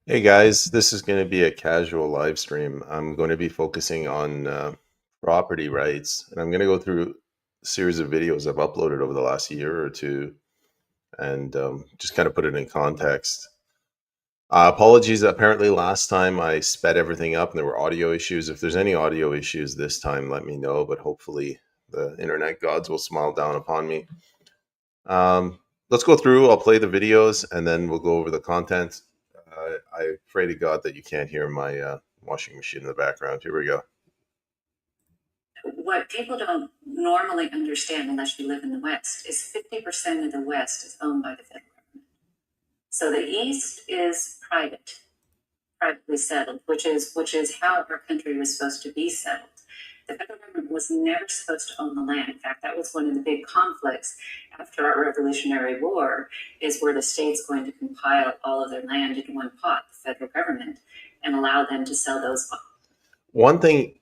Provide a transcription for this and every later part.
Hey guys, this is going to be a casual live stream. I'm going to be focusing on property rights, and I'm going to go through a series of videos I've uploaded over the last year or two and just kind of put it in context. Apologies, apparently last time I sped everything up and there were audio issues. If there's any audio issues this time, let me know, but hopefully the internet gods will smile down upon me. Let's go through. I'll play the videos and then we'll go over the content. I pray to God that you can't hear my washing machine in the background. Here we go. What people don't normally understand unless you live in the West is 50% of the West is owned by the federal government. So the East is privately settled, which is how our country was supposed to be settled. The federal government was never supposed to own the land. In fact, that was one of the big conflicts after our Revolutionary War, is were the states going to compile all of their land into one pot, the federal government, and allow them to sell those. One thing,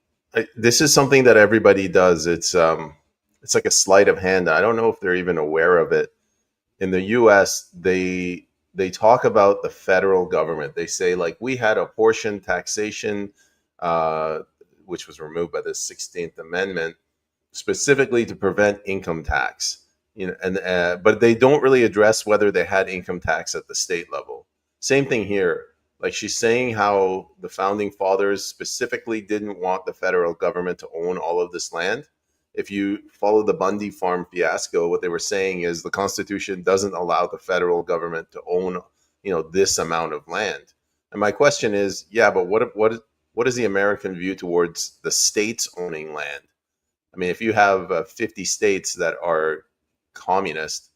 this is something that everybody does. It's like a sleight of hand. I don't know if they're even aware of it. In the U.S., they talk about the federal government. They say like we had apportioned taxation, uh, which was removed by the 16th Amendment, specifically to prevent income tax. And but they don't really address whether they had income tax at the state level. Same thing here. Like she's saying how the founding fathers specifically didn't want the federal government to own all of this land. If you follow the Bundy farm fiasco, what they were saying is the Constitution doesn't allow the federal government to own, this amount of land. And my question is, yeah, but what is the American view towards the states owning land? I mean, if you have 50 states that are communist,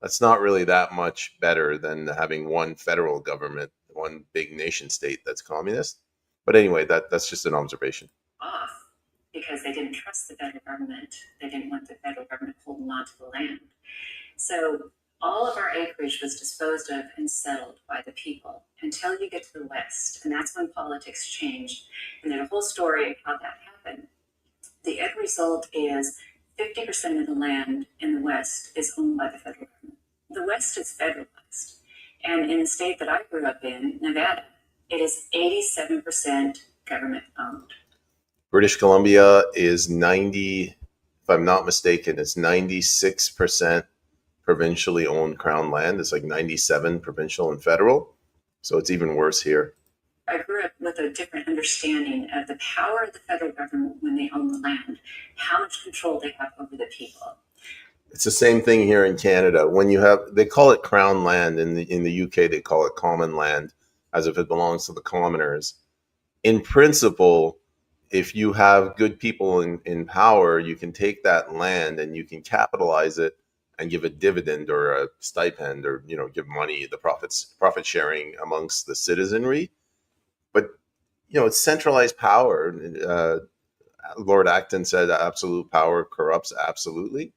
that's not really that much better than having one federal government, one big nation state that's communist. But anyway, that's just an observation. Off because they didn't trust the federal government. They didn't want the federal government holding on to the land. So all of our acreage was disposed of and settled by the people until you get to the West. And that's when politics changed. And there's a whole story of how that happened. The end result is 50% of the land in the West is owned by the federal government. The West is federalized. And in the state that I grew up in, Nevada, it is 87% government owned. British Columbia is 90, if I'm not mistaken, it's 96% provincially owned crown land. It's like 97 provincial and federal. So it's even worse here. I grew up with a different understanding of the power of the federal government when they own the land, how much control they have over the people. It's the same thing here in Canada. When you have, they call it crown land. In the UK, they call it common land, as if it belongs to the commoners. In principle, if you have good people in power, you can take that land and you can capitalize it and give a dividend or a stipend, or give money, the profit sharing amongst the citizenry. But it's centralized power. Lord Acton said absolute power corrupts absolutely.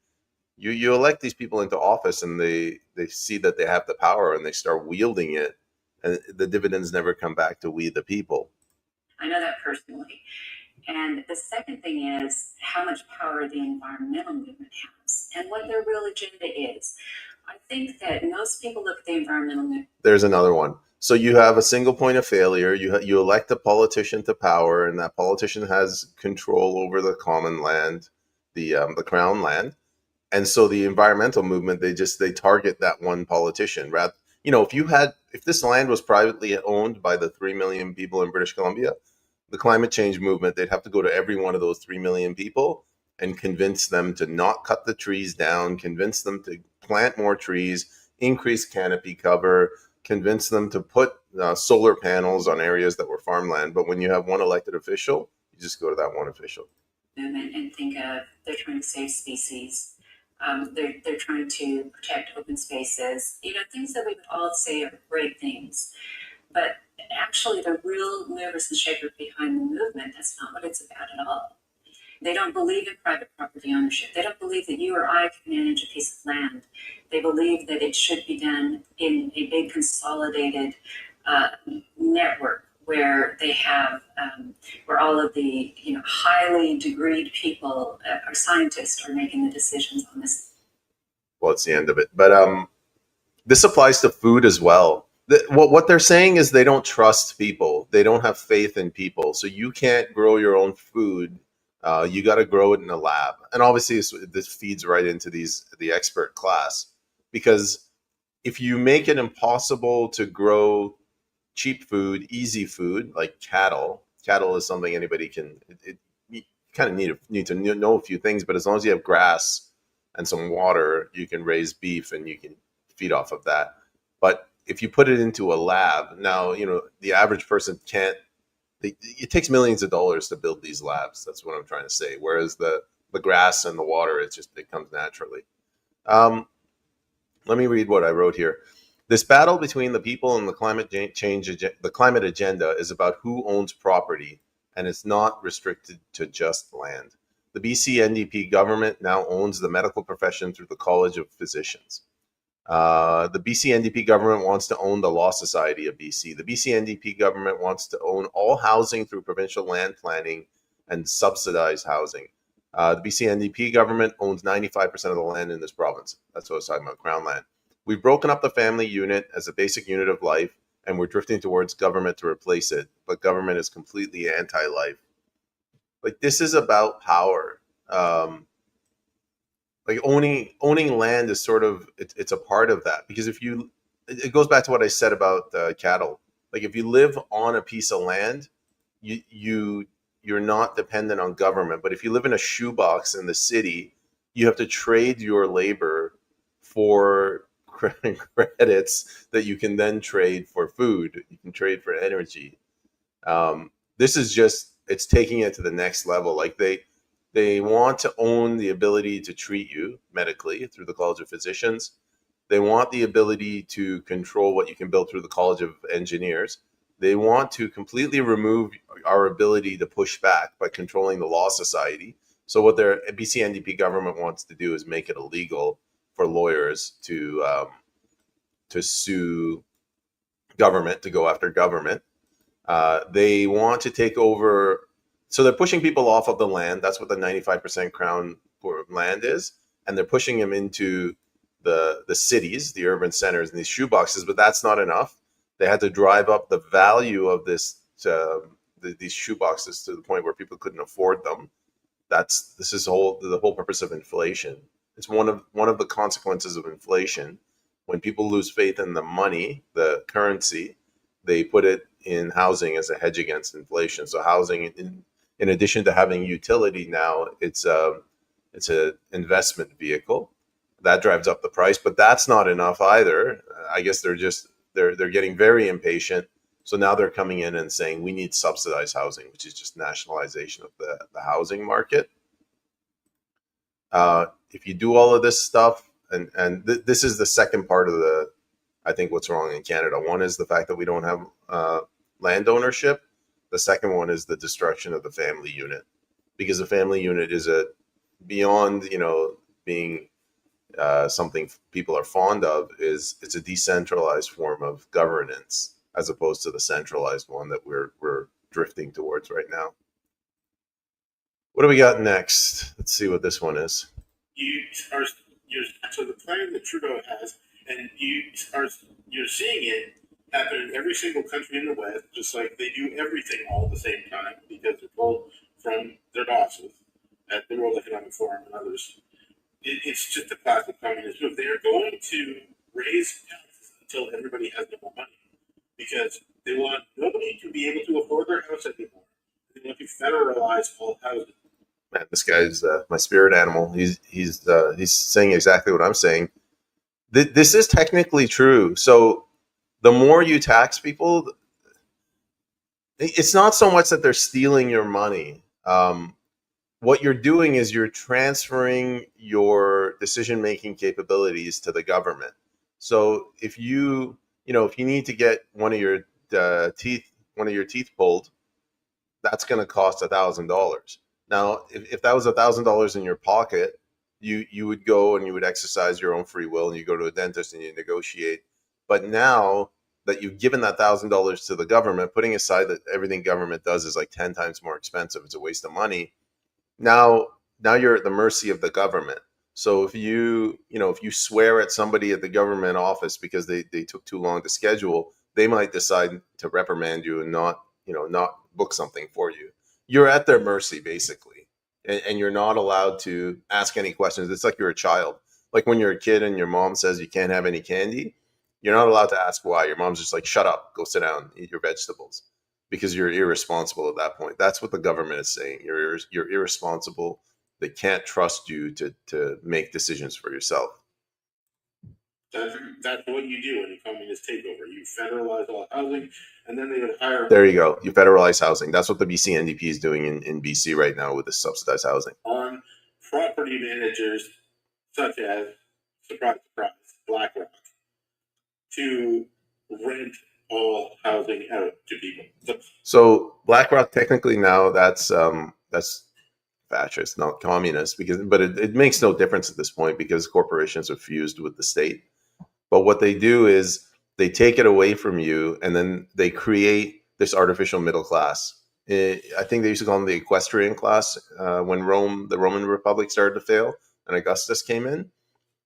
You elect these people into office and they see that they have the power and they start wielding it, and the dividends never come back to we the people. I know that personally. And the second thing is how much power the environmental movement has and what their real agenda is. I think that most people look at the environmental movement. There's another one. So you have a single point of failure. You elect a politician to power, and that politician has control over the common land, the crown land. And so the environmental movement, they target that one politician. Rather, if this land was privately owned by the 3 million people in British Columbia, the climate change movement, they'd have to go to every one of those 3 million people and convince them to not cut the trees down, convince them to plant more trees, increase canopy cover, convince them to put solar panels on areas that were farmland. But when you have one elected official, you just go to that one official. And think of, they're trying to save species. They're trying to protect open spaces, things that we would all say are great things. But actually, the real movers and shakers behind the movement, that's not what it's about at all. They don't believe in private property ownership. They don't believe that you or I can manage a piece of land. They believe that it should be done in a big consolidated network where they have, where all of the highly degreed people or scientists are making the decisions on this. Well, it's the end of it. But this applies to food as well. What they're saying is they don't trust people. They don't have faith in people. So you can't grow your own food. You got to grow it in a lab. And obviously, this feeds right into the expert class, because if you make it impossible to grow cheap food, easy food like cattle is something anybody can. You kind of need to know a few things, but as long as you have grass and some water, you can raise beef and you can feed off of that. But if you put it into a lab, now the average person can't. It takes millions of dollars to build these labs. That's what I'm trying to say. Whereas the grass and the water, it comes naturally. Um, Let me read what I wrote here. This battle between the people and the the climate agenda is about who owns property, and it's not restricted to just land. The BC NDP government now owns the medical profession through the College of Physicians. The BC NDP government wants to own the Law Society of BC. The BC NDP government wants to own all housing through provincial land planning and subsidized housing. The BC NDP government owns 95% of the land in this province. That's what I was talking about, Crown land. We've broken up the family unit as a basic unit of life, and we're drifting towards government to replace it. But government is completely anti-life. Like, this is about power. Like, owning land is sort of it's a part of that, because if you it goes back to what I said about cattle. Like, if you live on a piece of land, you're not dependent on government. But if you live in a shoebox in the city, you have to trade your labor for credits that you can then trade for food. You can trade for energy. This is just, it's taking it to the next level. Like, they want to own the ability to treat you medically through the College of Physicians. They want the ability to control what you can build through the College of Engineers. They want to completely remove our ability to push back by controlling the Law Society. So what their BC NDP government wants to do is make it illegal for lawyers to sue government, to go after government. They want to take over. So they're pushing people off of the land. That's what the 95% crown for land is. And they're pushing them into the cities, the urban centers, and these shoeboxes. But that's not enough. They had to drive up the value of these shoeboxes to the point where people couldn't afford them. This is the whole purpose of inflation. It's one of the consequences of inflation. When people lose faith in the money, the currency, they put it in housing as a hedge against inflation. So housing, in addition to having utility now, it's a investment vehicle that drives up the price. But that's not enough either. I guess they're getting very impatient. So now they're coming in and saying we need subsidized housing, which is just nationalization of the housing market. If you do all of this stuff, this is the second part of I think what's wrong in Canada. One is the fact that we don't have land ownership. The second one is the destruction of the family unit, because the family unit is beyond being something people are fond of. It's a decentralized form of governance as opposed to the centralized one that we're drifting towards right now. What do we got next? Let's see what this one is. You are so the plan that Trudeau has, and you're seeing it happen in every single country in the West, just like they do everything all at the same time because they're told from their bosses at the World Economic Forum and others. It's just a classic communist move. They are going to raise taxes until everybody has no more money because they want nobody to be able to afford their house anymore. They want to federalize all housing. Man, this guy's my spirit animal. He's saying exactly what I'm saying. This is technically true. So the more you tax people, it's not so much that they're stealing your money. What you're doing is you're transferring your decision making capabilities to the government. So if if you need to get one of your teeth pulled, that's going to cost $1,000. Now, if that was $1,000 in your pocket, you would go and you would exercise your own free will and you go to a dentist and you negotiate. But now that you've given that $1,000 to the government, putting aside that everything government does is like 10 times more expensive, it's a waste of money. Now you're at the mercy of the government. So if you swear at somebody at the government office because they took too long to schedule, they might decide to reprimand you and not, not book something for you. You're at their mercy basically, and you're not allowed to ask any questions. It's like you're a child. Like when you're a kid and your mom says you can't have any candy, you're not allowed to ask why. Your mom's just like, shut up, go sit down, eat your vegetables, because you're irresponsible at that point. That's what the government is saying. You're irresponsible. They can't trust you to make decisions for yourself. That's what you do when you communist takeover. You federalize all housing, and then they would hire. There you go. You federalize housing. That's what the BC NDP is doing in BC right now with the subsidized housing. On property managers such as, surprise, surprise, BlackRock, to rent all housing out to people. So BlackRock, technically now that's fascist, not communist, but it makes no difference at this point because corporations are fused with the state. But what they do is they take it away from you, and then they create this artificial middle class. I think they used to call them the equestrian class when the Roman Republic started to fail and Augustus came in.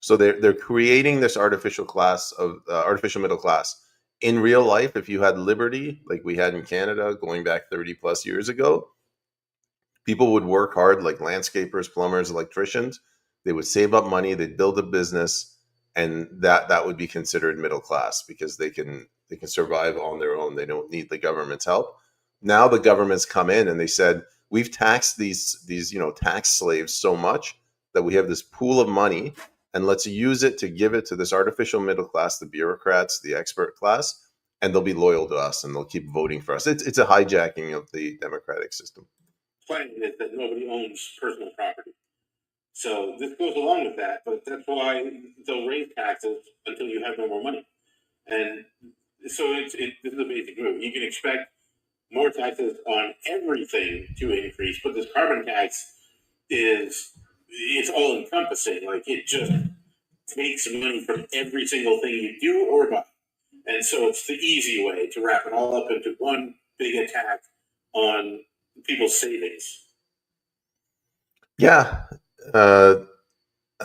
So they're creating this artificial middle class. In real life, if you had liberty like we had in Canada going back 30 plus years ago, people would work hard like landscapers, plumbers, electricians. They would save up money, they'd build a business, and that would be considered middle class because they can survive on their own. They don't need the government's help. Now the government's come in and they said, we've taxed these tax slaves so much that we have this pool of money, and let's use it to give it to this artificial middle class, the bureaucrats, the expert class, and they'll be loyal to us and they'll keep voting for us. It's a hijacking of the democratic system. Plan is that nobody owns personal property. So this goes along with that, but that's why they'll raise taxes until you have no more money. And so this is a basic move. You can expect more taxes on everything to increase, but this carbon tax it's all encompassing. Like it just takes money from every single thing you do or buy. And so it's the easy way to wrap it all up into one big attack on people's savings. Yeah. I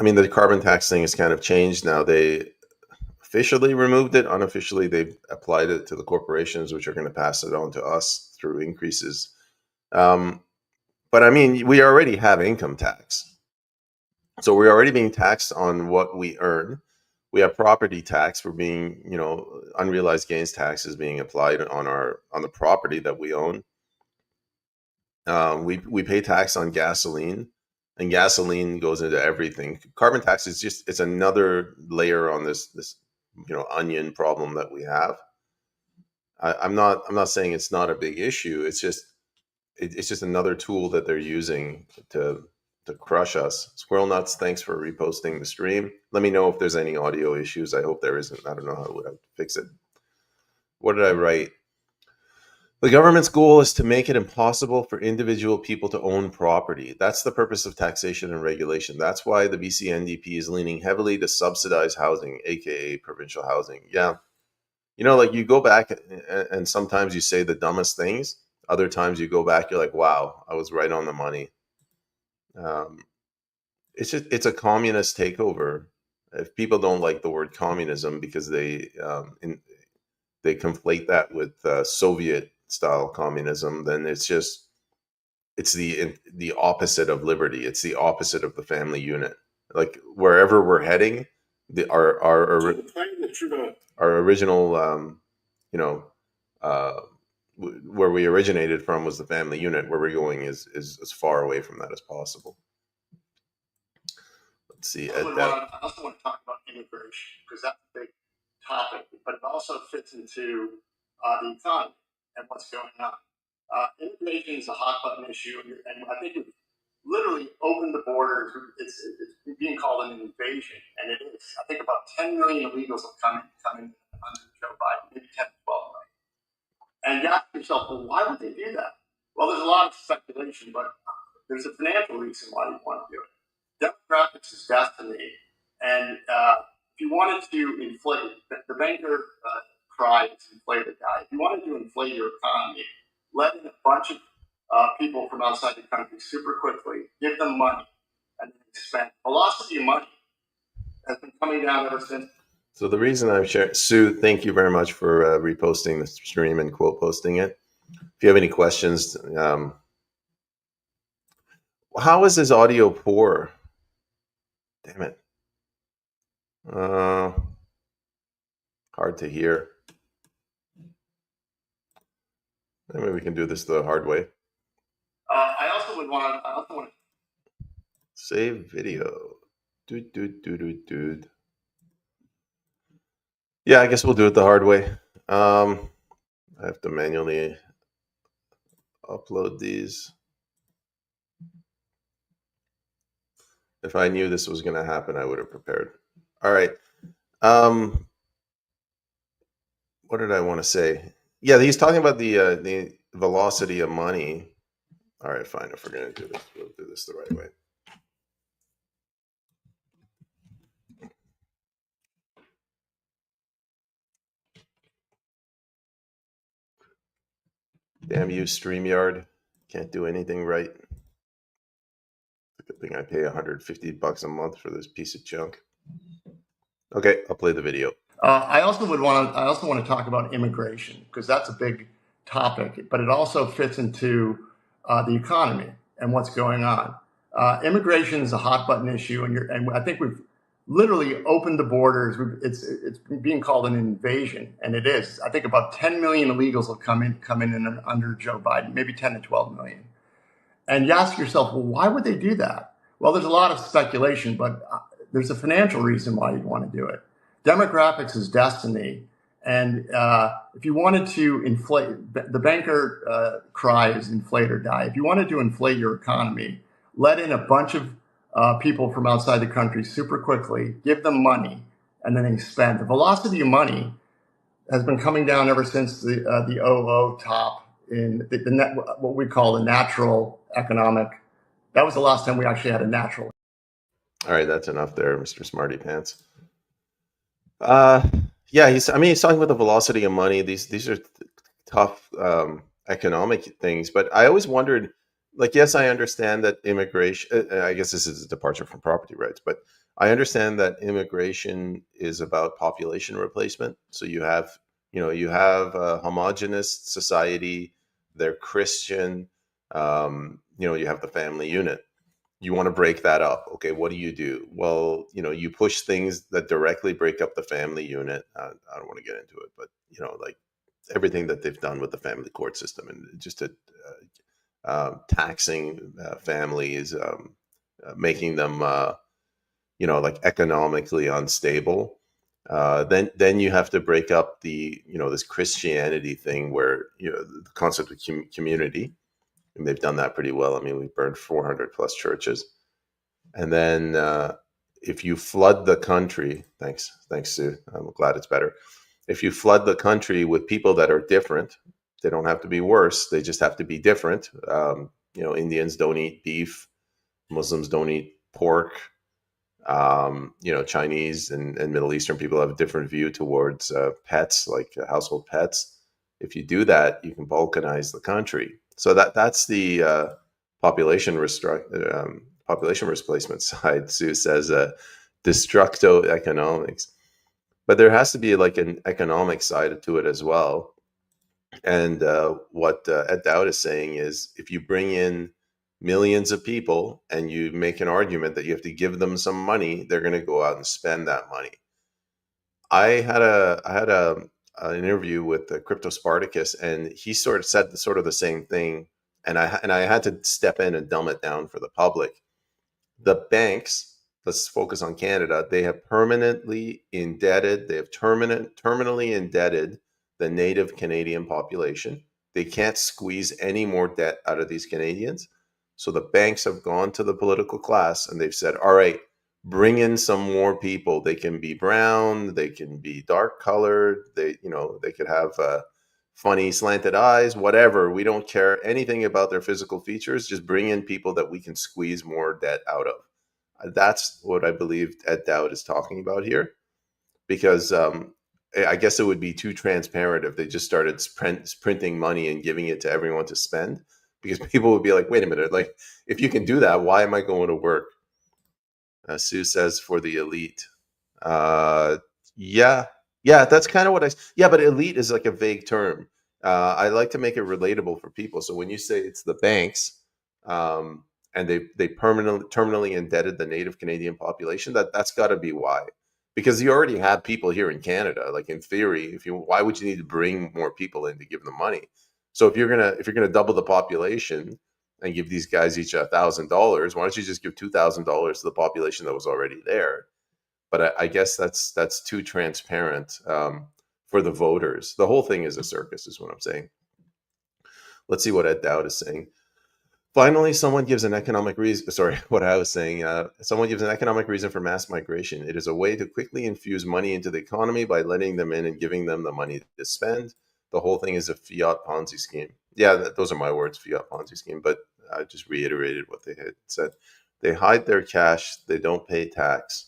mean, the carbon tax thing has kind of changed now. They officially removed it. Unofficially, they've applied it to the corporations, which are going to pass it on to us through increases. But I mean, we already have income tax. So we're already being taxed on what we earn. We have property tax for being, unrealized gains tax is being applied on the property that we own. We pay tax on gasoline, and gasoline goes into everything. Carbon tax is it's another layer on this onion problem that we have. I'm not saying it's not a big issue. It's just another tool that they're using to crush us. Squirrel Nuts, thanks for reposting the stream. Let me know if there's any audio issues. I hope there isn't. I don't know how to fix it. What did I write? The government's goal is to make it impossible for individual people to own property. That's the purpose of taxation and regulation. That's why the BC NDP is leaning heavily to subsidize housing, aka provincial housing. Yeah. Like you go back and sometimes you say the dumbest things. Other times you go back, you're like, wow, I was right on the money. It's a communist takeover. If people don't like the word communism because they conflate that with Soviet style communism, then it's the opposite of liberty. It's the opposite of the family unit. Like wherever we're heading, our original, where we originated from was the family unit. Where we're going is as far away from that as possible. Let's see. I also want to talk about immigration because that's a big topic, but it also fits into the economy and what's going on. Immigration is a hot button issue, and I think we've literally opened the borders. It's being called an invasion, and it is. I think about 10 million illegals have come in under Joe Biden, maybe 10 to 12 million. And you ask yourself, well, why would they do that? Well, there's a lot of speculation, but there's a financial reason why you want to do it. Demographics is destiny, and if you wanted to inflate, the banker cried, inflate the guy. If you wanted to inflate your economy, let in a bunch of people from outside the country super quickly, give them money, and then expand. Velocity of money has been coming down ever since. So the reason I'm sharing, Sue, thank you very much for reposting the stream and quote posting it. If you have any questions, how is this audio poor? Damn it. Hard to hear. Maybe we can do this the hard way. I also want Save video. Dude. Yeah, I guess we'll do it the hard way. I have to manually upload these. If I knew this was going to happen, I would have prepared. All right. What did I want to say? Yeah, he's talking about the velocity of money. All right, fine. If we're going to do this, we'll do this the right way. Damn you, StreamYard. Can't do anything right. Good thing I pay $150 a month for this piece of junk. Okay, I'll play the video. I also want to talk about immigration because that's a big topic, but it also fits into the economy and what's going on. Immigration is a hot button issue, and I think we've literally opened the borders. It's being called an invasion, and it is. I think about 10 million illegals will come in under Joe Biden, maybe 10 to 12 million. And you ask yourself, well, why would they do that? Well, there's a lot of speculation, but there's a financial reason why you'd want to do it. Demographics is destiny. And if you wanted to inflate, the banker cry is inflate or die. If you wanted to inflate your economy, let in a bunch of people from outside the country super quickly, give them money, and then they spend. The velocity of money has been coming down ever since the 00 top in what we call the natural economic. That was the last time we actually had a natural. All right, that's enough there, Mr. Smarty Pants. Yeah, he's talking about the velocity of money. These are tough economic things, but I always wondered, like, yes, I understand that immigration. I guess this is a departure from property rights, but I understand that immigration is about population replacement. So you have a homogenous society. They're Christian. You have the family unit. You want to break that up. Okay, what do? Well, you push things that directly break up the family unit. I don't want to get into it, but like everything that they've done with the family court system and just taxing families, making them like economically unstable. Then you have to break up the this Christianity thing where the concept of community. And they've done that pretty well. I mean, we burned 400 plus churches. And then if you flood the country, thanks, Sue. I'm glad it's better. If you flood the country with people that are different, they don't have to be worse. They just have to be different. Indians don't eat beef. Muslims don't eat pork. Chinese and Middle Eastern people have a different view towards pets, like household pets. If you do that, you can balkanize the country. So that's the population replacement side. Sue says destructo economics, but there has to be like an economic side to it as well. And what Ed Dowd is saying is, if you bring in millions of people and you make an argument that you have to give them some money, they're going to go out and spend that money. I had an interview with the Crypto Spartacus, and he sort of said the same thing, and I had to step in and dumb it down for the public. The banks, let's focus on Canada, they have permanently indebted, they have terminally indebted the native Canadian population. They can't squeeze any more debt out of these Canadians. So the banks have gone to the political class and they've said, all right, bring in some more people. They can be brown, they can be dark colored, they could have funny slanted eyes, whatever. We don't care anything about their physical features. Just bring in people that we can squeeze more debt out of. That's what I believe Ed Dowd is talking about here, because I guess it would be too transparent if they just started printing money and giving it to everyone to spend, because people would be like, wait a minute, like, if you can do that, why am I going to work? Sue says for the elite. Yeah, yeah, that's kind of what yeah, but elite is like a vague term. I like to make it relatable for people. So when you say it's the banks, and they permanently terminally indebted the native Canadian population, that's got to be why. Because you already have people here in Canada. Like in theory, why would you need to bring more people in to give them money? So if you're gonna double the population and give these guys each $1,000, why don't you just give $2,000 to the population that was already there? But I guess that's too transparent, for the voters. The whole thing is a circus, is what I'm saying. Let's see what Ed Dowd is saying. Finally, someone gives an economic reason. Sorry, what I was saying. Someone gives an economic reason for mass migration. It is a way to quickly infuse money into the economy by letting them in and giving them the money to spend. The whole thing is a fiat Ponzi scheme. Yeah, those are my words, fiat Ponzi scheme. But I just reiterated what they had said. They hide their cash. They don't pay tax.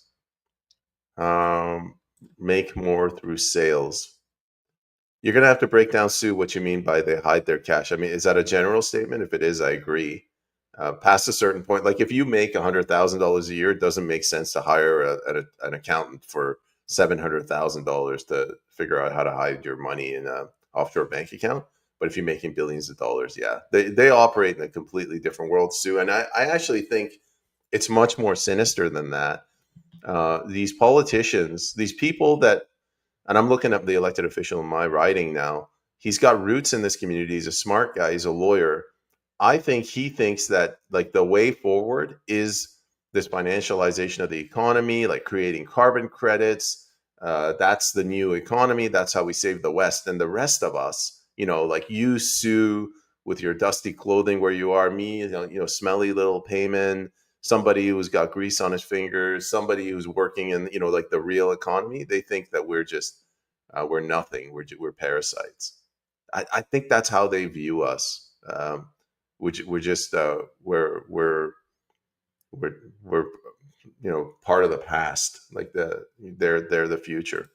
Make more through sales. You're gonna have to break down, Sue, what you mean by they hide their cash. I mean, is that a general statement? If it is, I agree. Past a certain point, like if you make $100,000 a year, it doesn't make sense to hire an accountant for $700,000 to figure out how to hide your money in a offshore bank account. But if you're making billions of dollars, yeah, they operate in a completely different world, Sue. And I actually think it's much more sinister than that. These politicians, these people that, and I'm looking up the elected official in my riding now. He's got roots in this community. He's a smart guy. He's a lawyer. I think he thinks that like the way forward is this financialization of the economy, like creating carbon credits. That's the new economy. That's how we save the West. And the rest of us, like you, Sue, with your dusty clothing where you are, me, smelly little payman, somebody who's got grease on his fingers, somebody who's working in, like the real economy. They think that we're just, we're nothing. We're parasites. I think that's how they view us. We're just, we're, we're, part of the past. Like they're the future.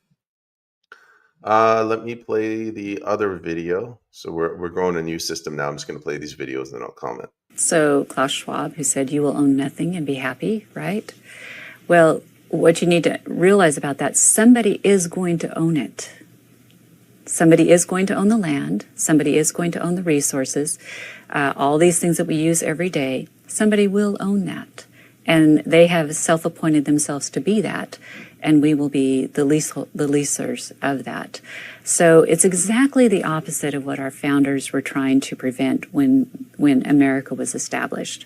Let me play the other video. So we're growing a new system now. I'm just going to play these videos and then I'll comment. So Klaus Schwab, who said you will own nothing and be happy, right? Well, what you need to realize about that, somebody is going to own it. Somebody is going to own the land. Somebody is going to own the resources. All these things that we use every day, somebody will own that. And they have self-appointed themselves to be that. And we will be the leasers of that. So it's exactly the opposite of what our founders were trying to prevent when America was established.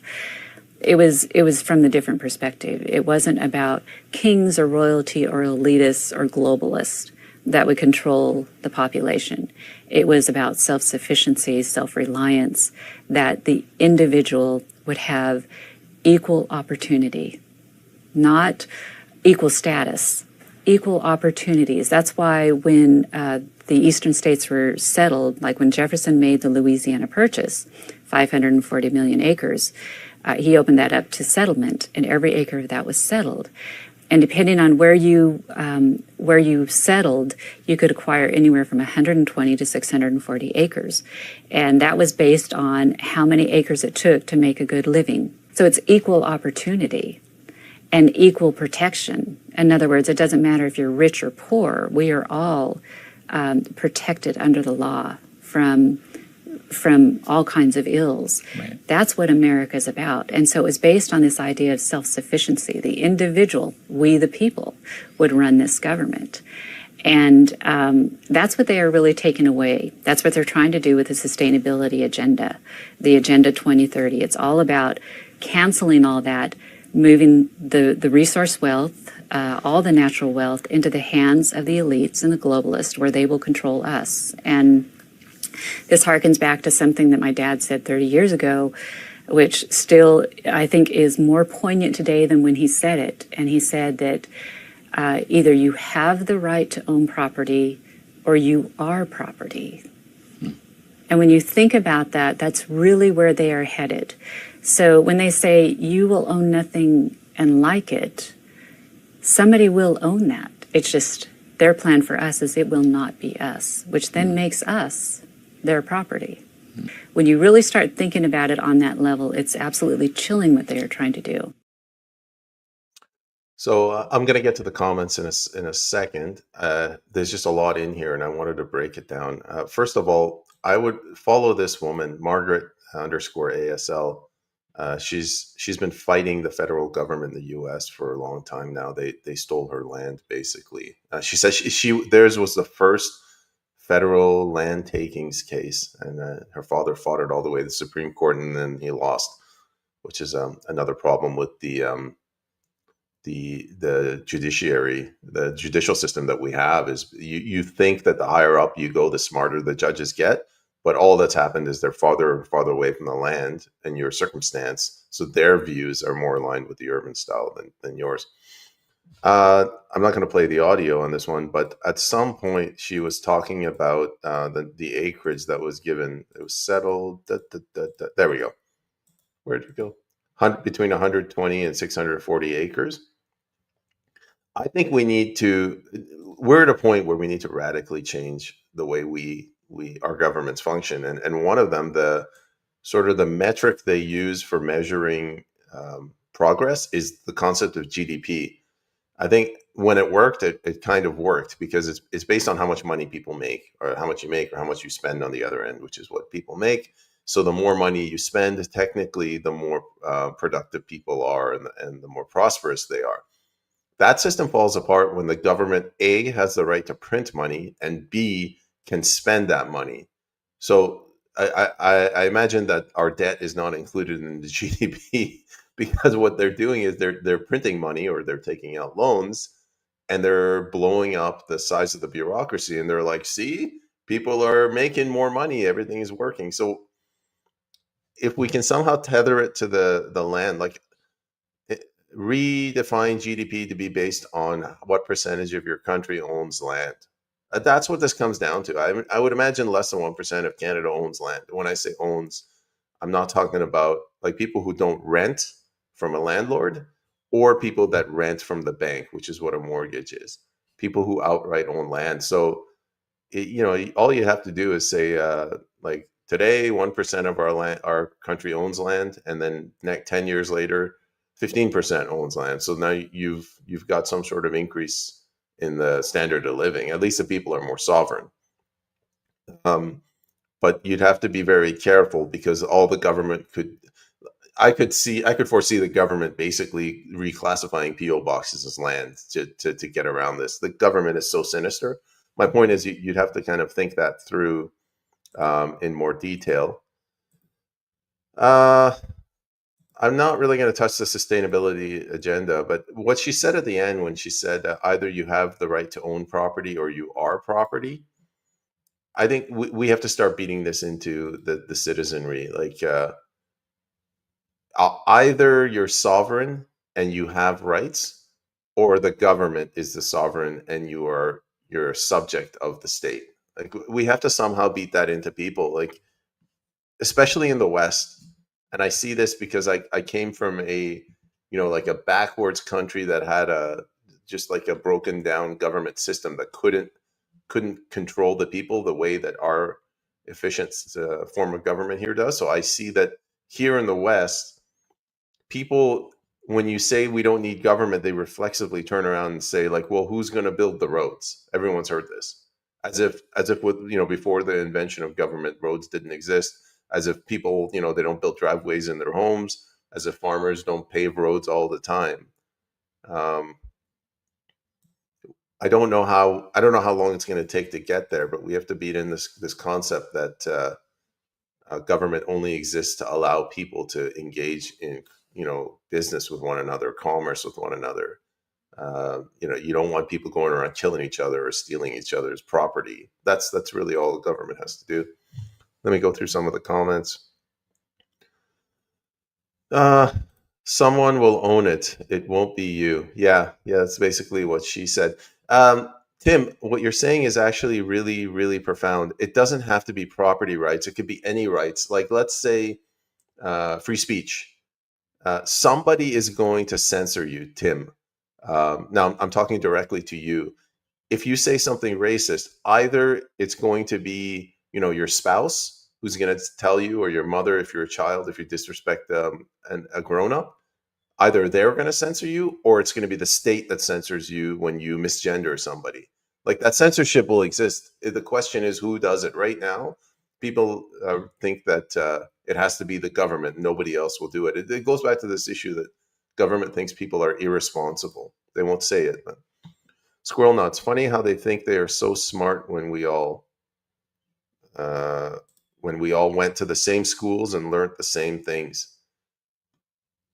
It was from the different perspective. It wasn't about kings or royalty or elitists or globalists that would control the population. It was about self-sufficiency, self-reliance, that the individual would have equal opportunity, not equal status, equal opportunities. That's why when the eastern states were settled, like when Jefferson made the Louisiana Purchase, 540 million acres, he opened that up to settlement, and every acre of that was settled. And depending on where you settled, you could acquire anywhere from 120 to 640 acres. And that was based on how many acres it took to make a good living. So it's equal opportunity and equal protection. In other words, it doesn't matter if you're rich or poor. We are all protected under the law from all kinds of ills. Right. That's what America is about. And so it was based on this idea of self-sufficiency. The individual, we the people, would run this government. And that's what they are really taking away. That's what they're trying to do with the sustainability agenda, the Agenda 2030. It's all about canceling all that, moving the resource wealth, all the natural wealth into the hands of the elites and the globalists, where they will control us. And this harkens back to something that my dad said 30 years ago, which still I think is more poignant today than when he said it. And he said that either you have the right to own property or you are property. And when you think about that, that's really where they are headed. So when they say you will own nothing and like it, somebody will own that. It's just their plan for us is it will not be us, which then makes us their property. When you really start thinking about it on that level, it's absolutely chilling what they are trying to do. So I'm going to get to the comments in a second. There's just a lot in here, and I wanted to break it down. First of all, I would follow this woman, Margaret underscore ASL. She's been fighting the federal government in the U.S. for a long time now. They stole her land basically. She says she theirs was the first federal land takings case, and her father fought it all the way to the Supreme Court, and then he lost, which is another problem with the judiciary, the judicial system that we have. Is you think that the higher up you go, the smarter the judges get, but all that's happened is they're farther away from the land and your circumstance, so their views are more aligned with the urban style than yours. I'm not going to play the audio on this one, but at some point she was talking about the acreage that was given. It was settled. There we go. Where'd it go? Between 120 and 640 acres. I think we need to. We're at a point where we need to radically change the way we our governments function, and one of them, the sort of the metric they use for measuring progress, is the concept of GDP. I think when it worked, it kind of worked because it's based on how much money people make, or how much you make, or how much you spend on the other end, which is what people make. So the more money you spend, technically, the more productive people are, and the more prosperous they are. That system falls apart when the government A has the right to print money and B can spend that money. So I imagine that our debt is not included in the GDP because what they're doing is they're printing money, or they're taking out loans, and they're blowing up the size of the bureaucracy. And they're like, see, people are making more money, everything is working. So if we can somehow tether it to the land, like redefine GDP to be based on what percentage of your country owns land. That's what this comes down to. I would imagine less than 1% of Canada owns land. When I say owns, I'm not talking about like people who don't rent from a landlord, or people that rent from the bank, which is what a mortgage is. People who outright own land. So all you have to do is say, like today, 1% of our country owns land, and then 10 years later, 15% owns land. So now you've got some sort of increase in the standard of living. At least the people are more sovereign. But you'd have to be very careful because all the government could. I could foresee the government basically reclassifying PO boxes as land to get around this. The government is so sinister. My point is, you'd have to kind of think that through in more detail. I'm not really going to touch the sustainability agenda, but what she said at the end, when she said either you have the right to own property or you are property, I think we have to start beating this into the citizenry. Like either you're sovereign and you have rights, or the government is the sovereign and you're a subject of the state. Like we have to somehow beat that into people. Like especially in the West. And I see this because I came from like a backwards country that had just like a broken down government system that couldn't control the people the way that our efficient form of government here does. So I see that here in the West, people, when you say we don't need government, they reflexively turn around and say like, well, who's going to build the roads? Everyone's heard this, as if with before the invention of government, roads didn't exist, as if people they don't build driveways in their homes, as if farmers don't pave roads all the time. um, I don't know how long it's going to take to get there, but we have to beat in this concept that government only exists to allow people to engage in business with one another, commerce with one another. You don't want people going around killing each other or stealing each other's property. That's really all the government has to do. Let me go through some of the comments. Uh, Someone will own it. It won't be you. Yeah, that's basically what she said. Tim, what you're saying is actually really, really profound. It doesn't have to be property rights. It could be any rights. Like let's say free speech. Somebody is going to censor you, Tim. Now I'm talking directly to you. If you say something racist, either it's going to be, your spouse who's going to tell you, or your mother if you're a child, if you disrespect a grown up. either they're going to censor you or it's going to be the state that censors you when you misgender somebody. Like that censorship will exist. The question is who does it right now. People think that it has to be the government. Nobody else will do it. It goes back to this issue that government thinks people are irresponsible. They won't say it, but squirrel nuts. Funny how they think they are so smart uh, when we all went to the same schools and learned the same things.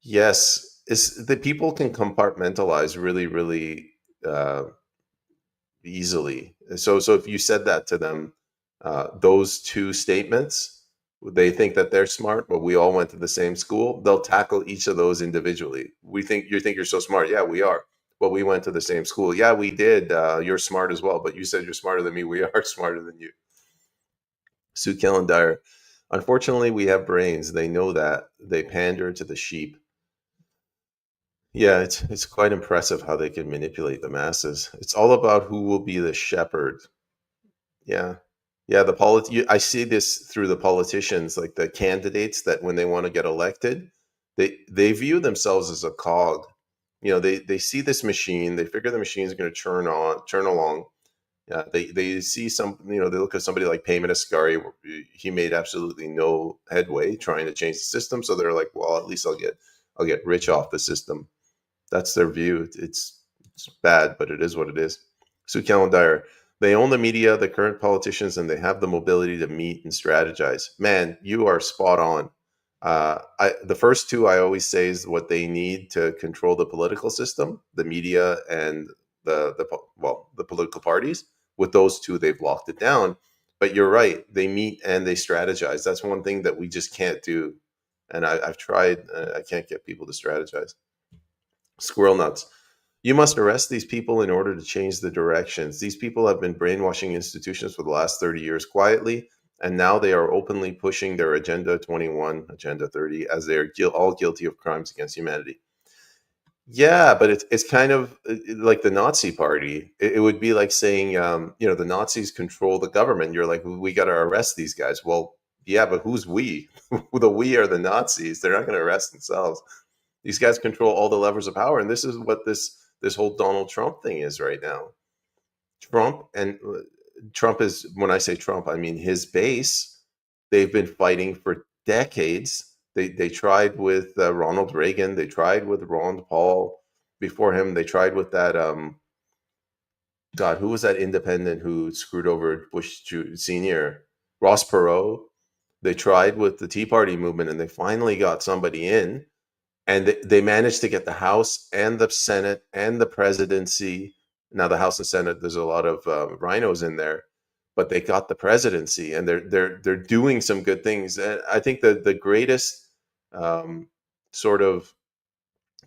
Yes, it's the people can compartmentalize really, really uh, easily. So if you said that to them, those two statements, they think that they're smart, but we all went to the same school. They'll tackle each of those individually. We think you're so smart. Yeah, we are. But we went to the same school. Yeah, we did. You're smart as well. But you said you're smarter than me. We are smarter than you. Sue Dyer. Unfortunately, we have brains. They know that. They pander to the sheep. Yeah, it's quite impressive how they can manipulate the masses. It's all about who will be the shepherd. Yeah. Yeah, I see this through the politicians, like the candidates that when they want to get elected, they view themselves as a cog. They see this machine, they figure the machine is going to turn along. Yeah, they see they look at somebody like Payman Ascari. He made absolutely no headway trying to change the system, so they're like, well, at least I'll get rich off the system. That's their view. It's bad, but it is what it is. Sue Dyer. They own the media, the current politicians, and they have the mobility to meet and strategize. Man, you are spot on. The first two I always say is what they need to control the political system, the media and the political parties. With those two, they've locked it down. But you're right; they meet and they strategize. That's one thing that we just can't do. And I've tried. I can't get people to strategize. Squirrel nuts. You must arrest these people in order to change the directions. These people have been brainwashing institutions for the last 30 years quietly, and now they are openly pushing their Agenda 21, Agenda 30, as they are all guilty of crimes against humanity. Yeah, but it's kind of like the Nazi Party. It would be like saying, the Nazis control the government. You're like, we got to arrest these guys. Well, yeah, but who's we? The we are the Nazis. They're not going to arrest themselves. These guys control all the levers of power, and this is what this whole Donald Trump thing is right now. Trump is, when I say Trump, I mean his base. They've been fighting for decades. They tried with Ronald Reagan. They tried with Ron Paul before him. They tried with that God, who was that independent who screwed over Bush Senior? Ross Perot. They tried with the Tea Party movement, and they finally got somebody in, and they managed to get the House and the Senate and the presidency. Now, the House and Senate, there's a lot of rhinos in there, but they got the presidency, and they're doing some good things. And I think that the greatest sort of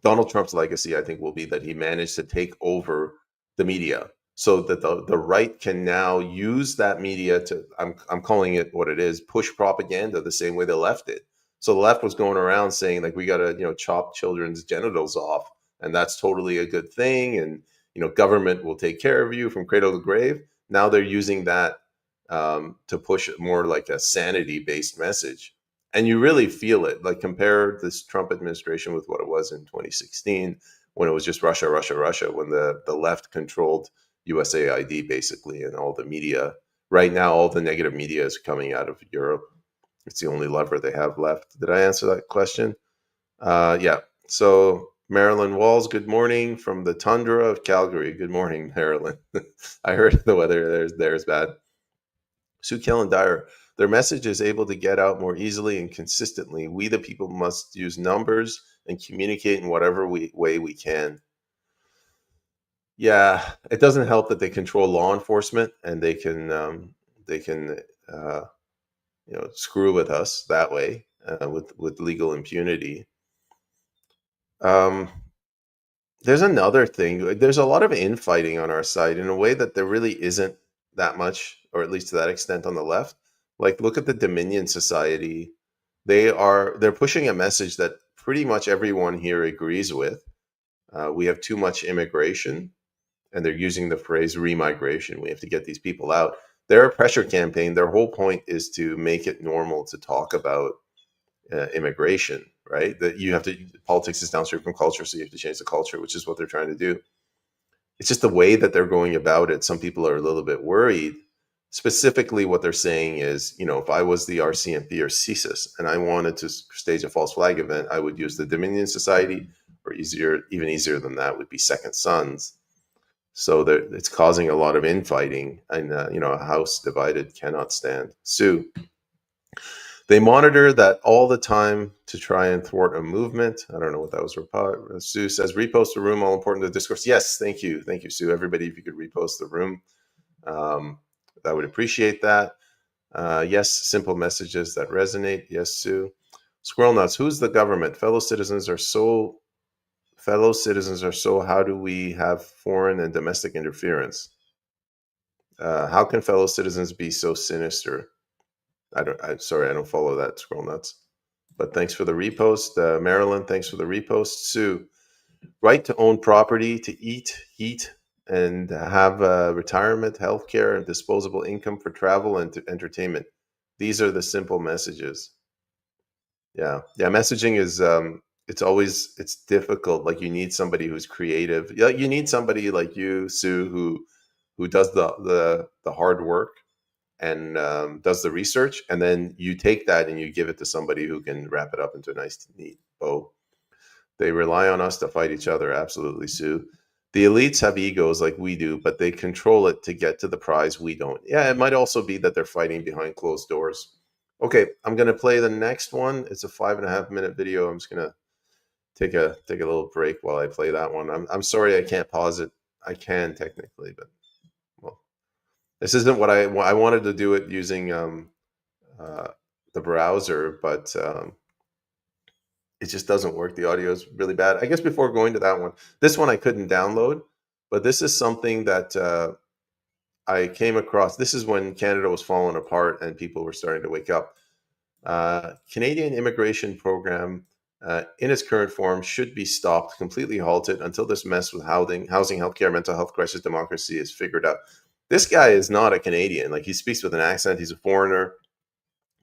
Donald Trump's legacy, I think, will be that he managed to take over the media so that the right can now use that media to, I'm calling it what it is, push propaganda the same way the left did. So the left was going around saying like we got to chop children's genitals off, and that's totally a good thing, and government will take care of you from cradle to grave. Now they're using that to push more like a sanity based message, and you really feel it. Like compare this Trump administration with what it was in 2016 when it was just Russia, Russia, Russia, when the left controlled USAID basically and all the media. Right now, all the negative media is coming out of Europe. It's the only lever they have left. Did I answer that question? Yeah. So Marilyn Walls, good morning from the tundra of Calgary. Good morning, Marilyn. I heard the weather there's bad. Sue Dyer, their message is able to get out more easily and consistently. We, the people, must use numbers and communicate in whatever way we can. Yeah, it doesn't help that they control law enforcement and they can screw with us that way with legal impunity. Um, there's another thing. There's a lot of infighting on our side in a way that there really isn't that much, or at least to that extent on the left. Like look at the Dominion Society. They're pushing a message that pretty much everyone here agrees with. We have too much immigration, and they're using the phrase remigration. We have to get these people out. They're a pressure campaign. Their whole point is to make it normal to talk about immigration, right? That you have to, politics is downstream from culture, so you have to change the culture, which is what they're trying to do. It's just the way that they're going about it. Some people are a little bit worried. Specifically, what they're saying is, if I was the RCMP or CSIS and I wanted to stage a false flag event, I would use the Dominion Society, or even easier than that would be Second Sons. So it's causing a lot of infighting, and a house divided cannot stand. Sue. They monitor that all the time to try and thwart a movement. I don't know what that was. Sue says, repost the room, all important to the discourse. Yes, thank you, Sue. Everybody, if you could repost the room, I would appreciate that. Yes, simple messages that resonate. Yes, Sue. Squirrel Nuts, who's the government? Fellow citizens are so. How do we have foreign and domestic interference? How can fellow citizens be so sinister? Sorry, I don't follow that, Squirrel Nuts. But thanks for the repost. Marilyn, thanks for the repost. Sue, right to own property, to eat, heat, and have retirement, healthcare, and disposable income for travel and entertainment. These are the simple messages. Yeah. Messaging is it's difficult. Like, you need somebody who's creative. Yeah, you need somebody like you, Sue, who does the hard work and does the research, and then you take that and you give it to somebody who can wrap it up into a nice, neat bow. They rely on us to fight each other. Absolutely, Sue. The elites have egos like we do, but they control it to get to the prize. We don't. Yeah, it might also be that they're fighting behind closed doors. Okay, I'm going to play the next one. It's a 5.5 minute video. I'm just going to take a little break while I play that one. I'm sorry I can't pause it. I can technically, but well, this isn't what I wanted to do it using the browser, but it just doesn't work. The audio is really bad. I guess before going to that one, this one I couldn't download, but this is something that I came across. This is when Canada was falling apart and people were starting to wake up. Canadian immigration program in its current form should be stopped, completely halted until this mess with housing, healthcare, mental health crisis, democracy is figured out. This guy is not a Canadian. Like, he speaks with an accent. He's a foreigner.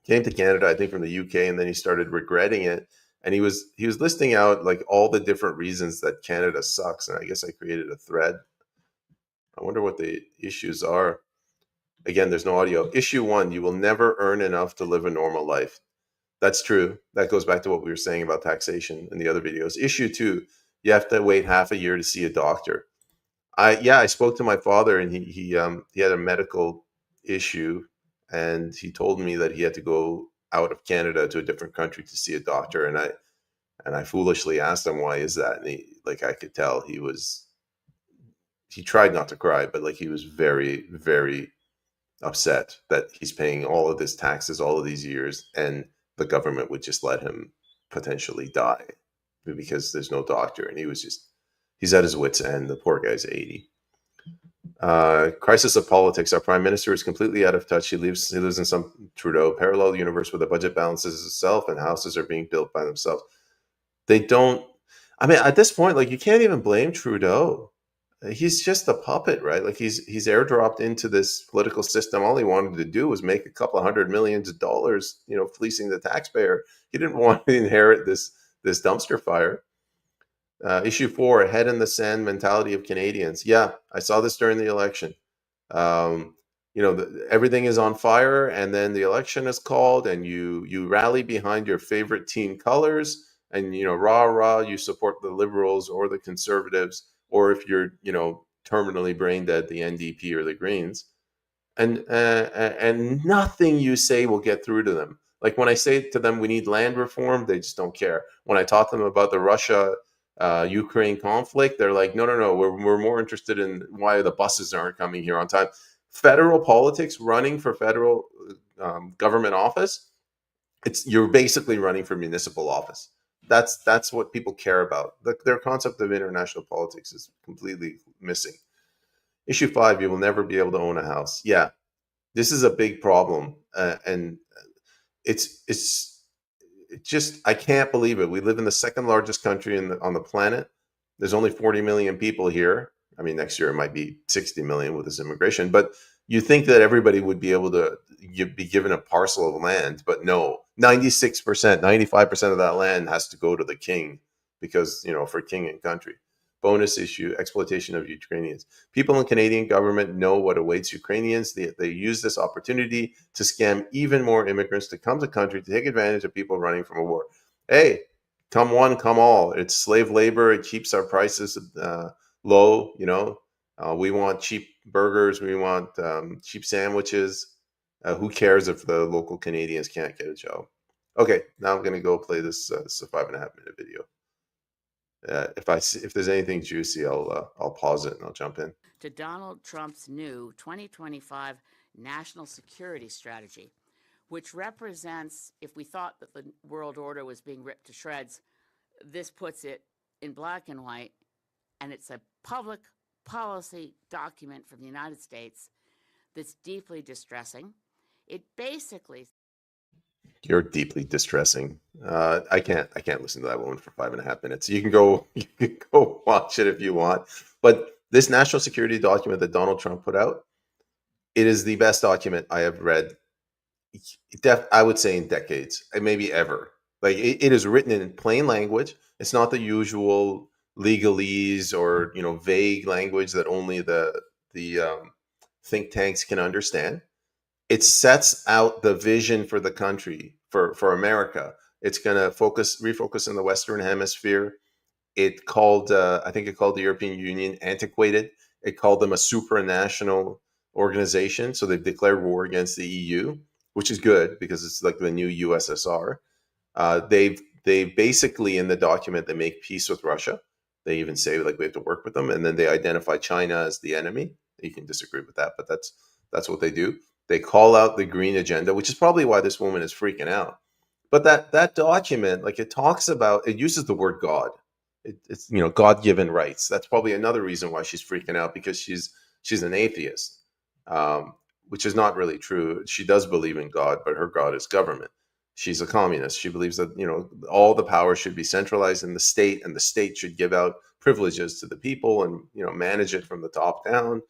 Came to Canada, I think, from the UK, and then he started regretting it. And he was listing out like all the different reasons that Canada sucks. And I guess I created a thread. I wonder what the issues are. Again, there's no audio. Issue 1, you will never earn enough to live a normal life. That's true. That goes back to what we were saying about taxation in the other videos. Issue 2, you have to wait half a year to see a doctor. I spoke to my father, and he had a medical issue, and he told me that he had to go out of Canada to a different country to see a doctor, and I foolishly asked him, why is that? And I could tell he tried not to cry, but like, he was very, very upset that he's paying all of this taxes all of these years, and the government would just let him potentially die because there's no doctor. And he's at his wit's end. The poor guy's 80. Crisis of politics. Our prime minister is completely out of touch. He lives in some Trudeau parallel universe where the budget balances itself and houses are being built by themselves. They don't. I mean, at this point, like, you can't even blame Trudeau. He's just a puppet, right? Like, he's airdropped into this political system. All he wanted to do was make a couple of $100 million, fleecing the taxpayer. He didn't want to inherit this dumpster fire. Issue 4, head in the sand mentality of Canadians. Yeah, I saw this during the election. Everything is on fire, and then the election is called, and you rally behind your favorite team colors, and rah, you support the Liberals or the Conservatives, or if you're terminally brain dead, the NDP or the Greens, and nothing you say will get through to them. Like, when I say to them we need land reform, they just don't care. When I talk to them about the Russia Ukraine conflict, they're like, no, we're more interested in why the buses aren't coming here on time. Federal politics, running for federal government office, you're basically running for municipal office. That's what people care about. Their concept of international politics is completely missing. Issue 5, you will never be able to own a house. Yeah, this is a big problem, and it's just, I can't believe it. We live in the second largest country on the planet. There's only 40 million people here. I mean, next year it might be 60 million with this immigration, but you think that everybody would be able to be given a parcel of land, but no, 96%, 95% of that land has to go to the king because, for king and country. Bonus issue, exploitation of Ukrainians. People in Canadian government know what awaits Ukrainians. They use this opportunity to scam even more immigrants to come to country to take advantage of people running from a war. Hey, come one, come all. It's slave labor. It keeps our prices low. We want cheap burgers. We want cheap sandwiches. Who cares if the local Canadians can't get a job? Okay, now I'm going to go play this. This is a 5.5-minute video. If there's anything juicy, I'll pause it and I'll jump in. To Donald Trump's new 2025 national security strategy, which represents, if we thought that the world order was being ripped to shreds, this puts it in black and white, and it's a public policy document from the United States that's deeply distressing. It basically... You're deeply distressing. I can't listen to that woman for 5.5 minutes. You can go watch it if you want. But this national security document that Donald Trump put out, it is the best document I have read. I would say in decades, and maybe ever. Like it is written in plain language. It's not the usual legalese or vague language that only the think tanks can understand. It sets out the vision for the country, for America. It's going to refocus in the Western Hemisphere. I think it called the European Union antiquated. It called them a supranational organization. So they've declared war against the EU, which is good because it's like the new USSR. They basically, in the document, they make peace with Russia. They even say we have to work with them, and then they identify China as the enemy. You can disagree with that, but that's what they do. They call out the green agenda, which is probably why this woman is freaking out. But that document, it uses the word God. It's God-given rights. That's probably another reason why she's freaking out, because she's an atheist, which is not really true. She does believe in God, but her God is government. She's a communist. She believes that all the power should be centralized in the state, and the state should give out privileges to the people and manage it from the top down.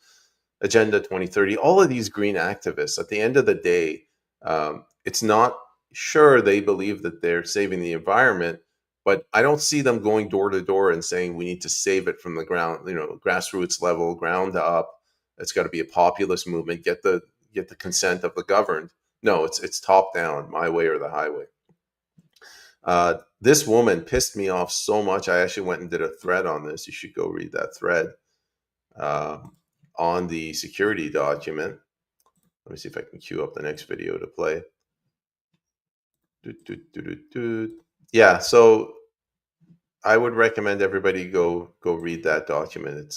Agenda 2030, all of these green activists, at the end of the day, it's not sure they believe that they're saving the environment, but I don't see them going door to door and saying we need to save it from the ground, grassroots level, ground up. It's got to be a populist movement, get the consent of the governed. No, it's top down, my way or the highway. This woman pissed me off so much. I actually went and did a thread on this. You should go read that thread. On the security document. Let me see if I can queue up the next video to play. Yeah, so I would recommend everybody go read that document.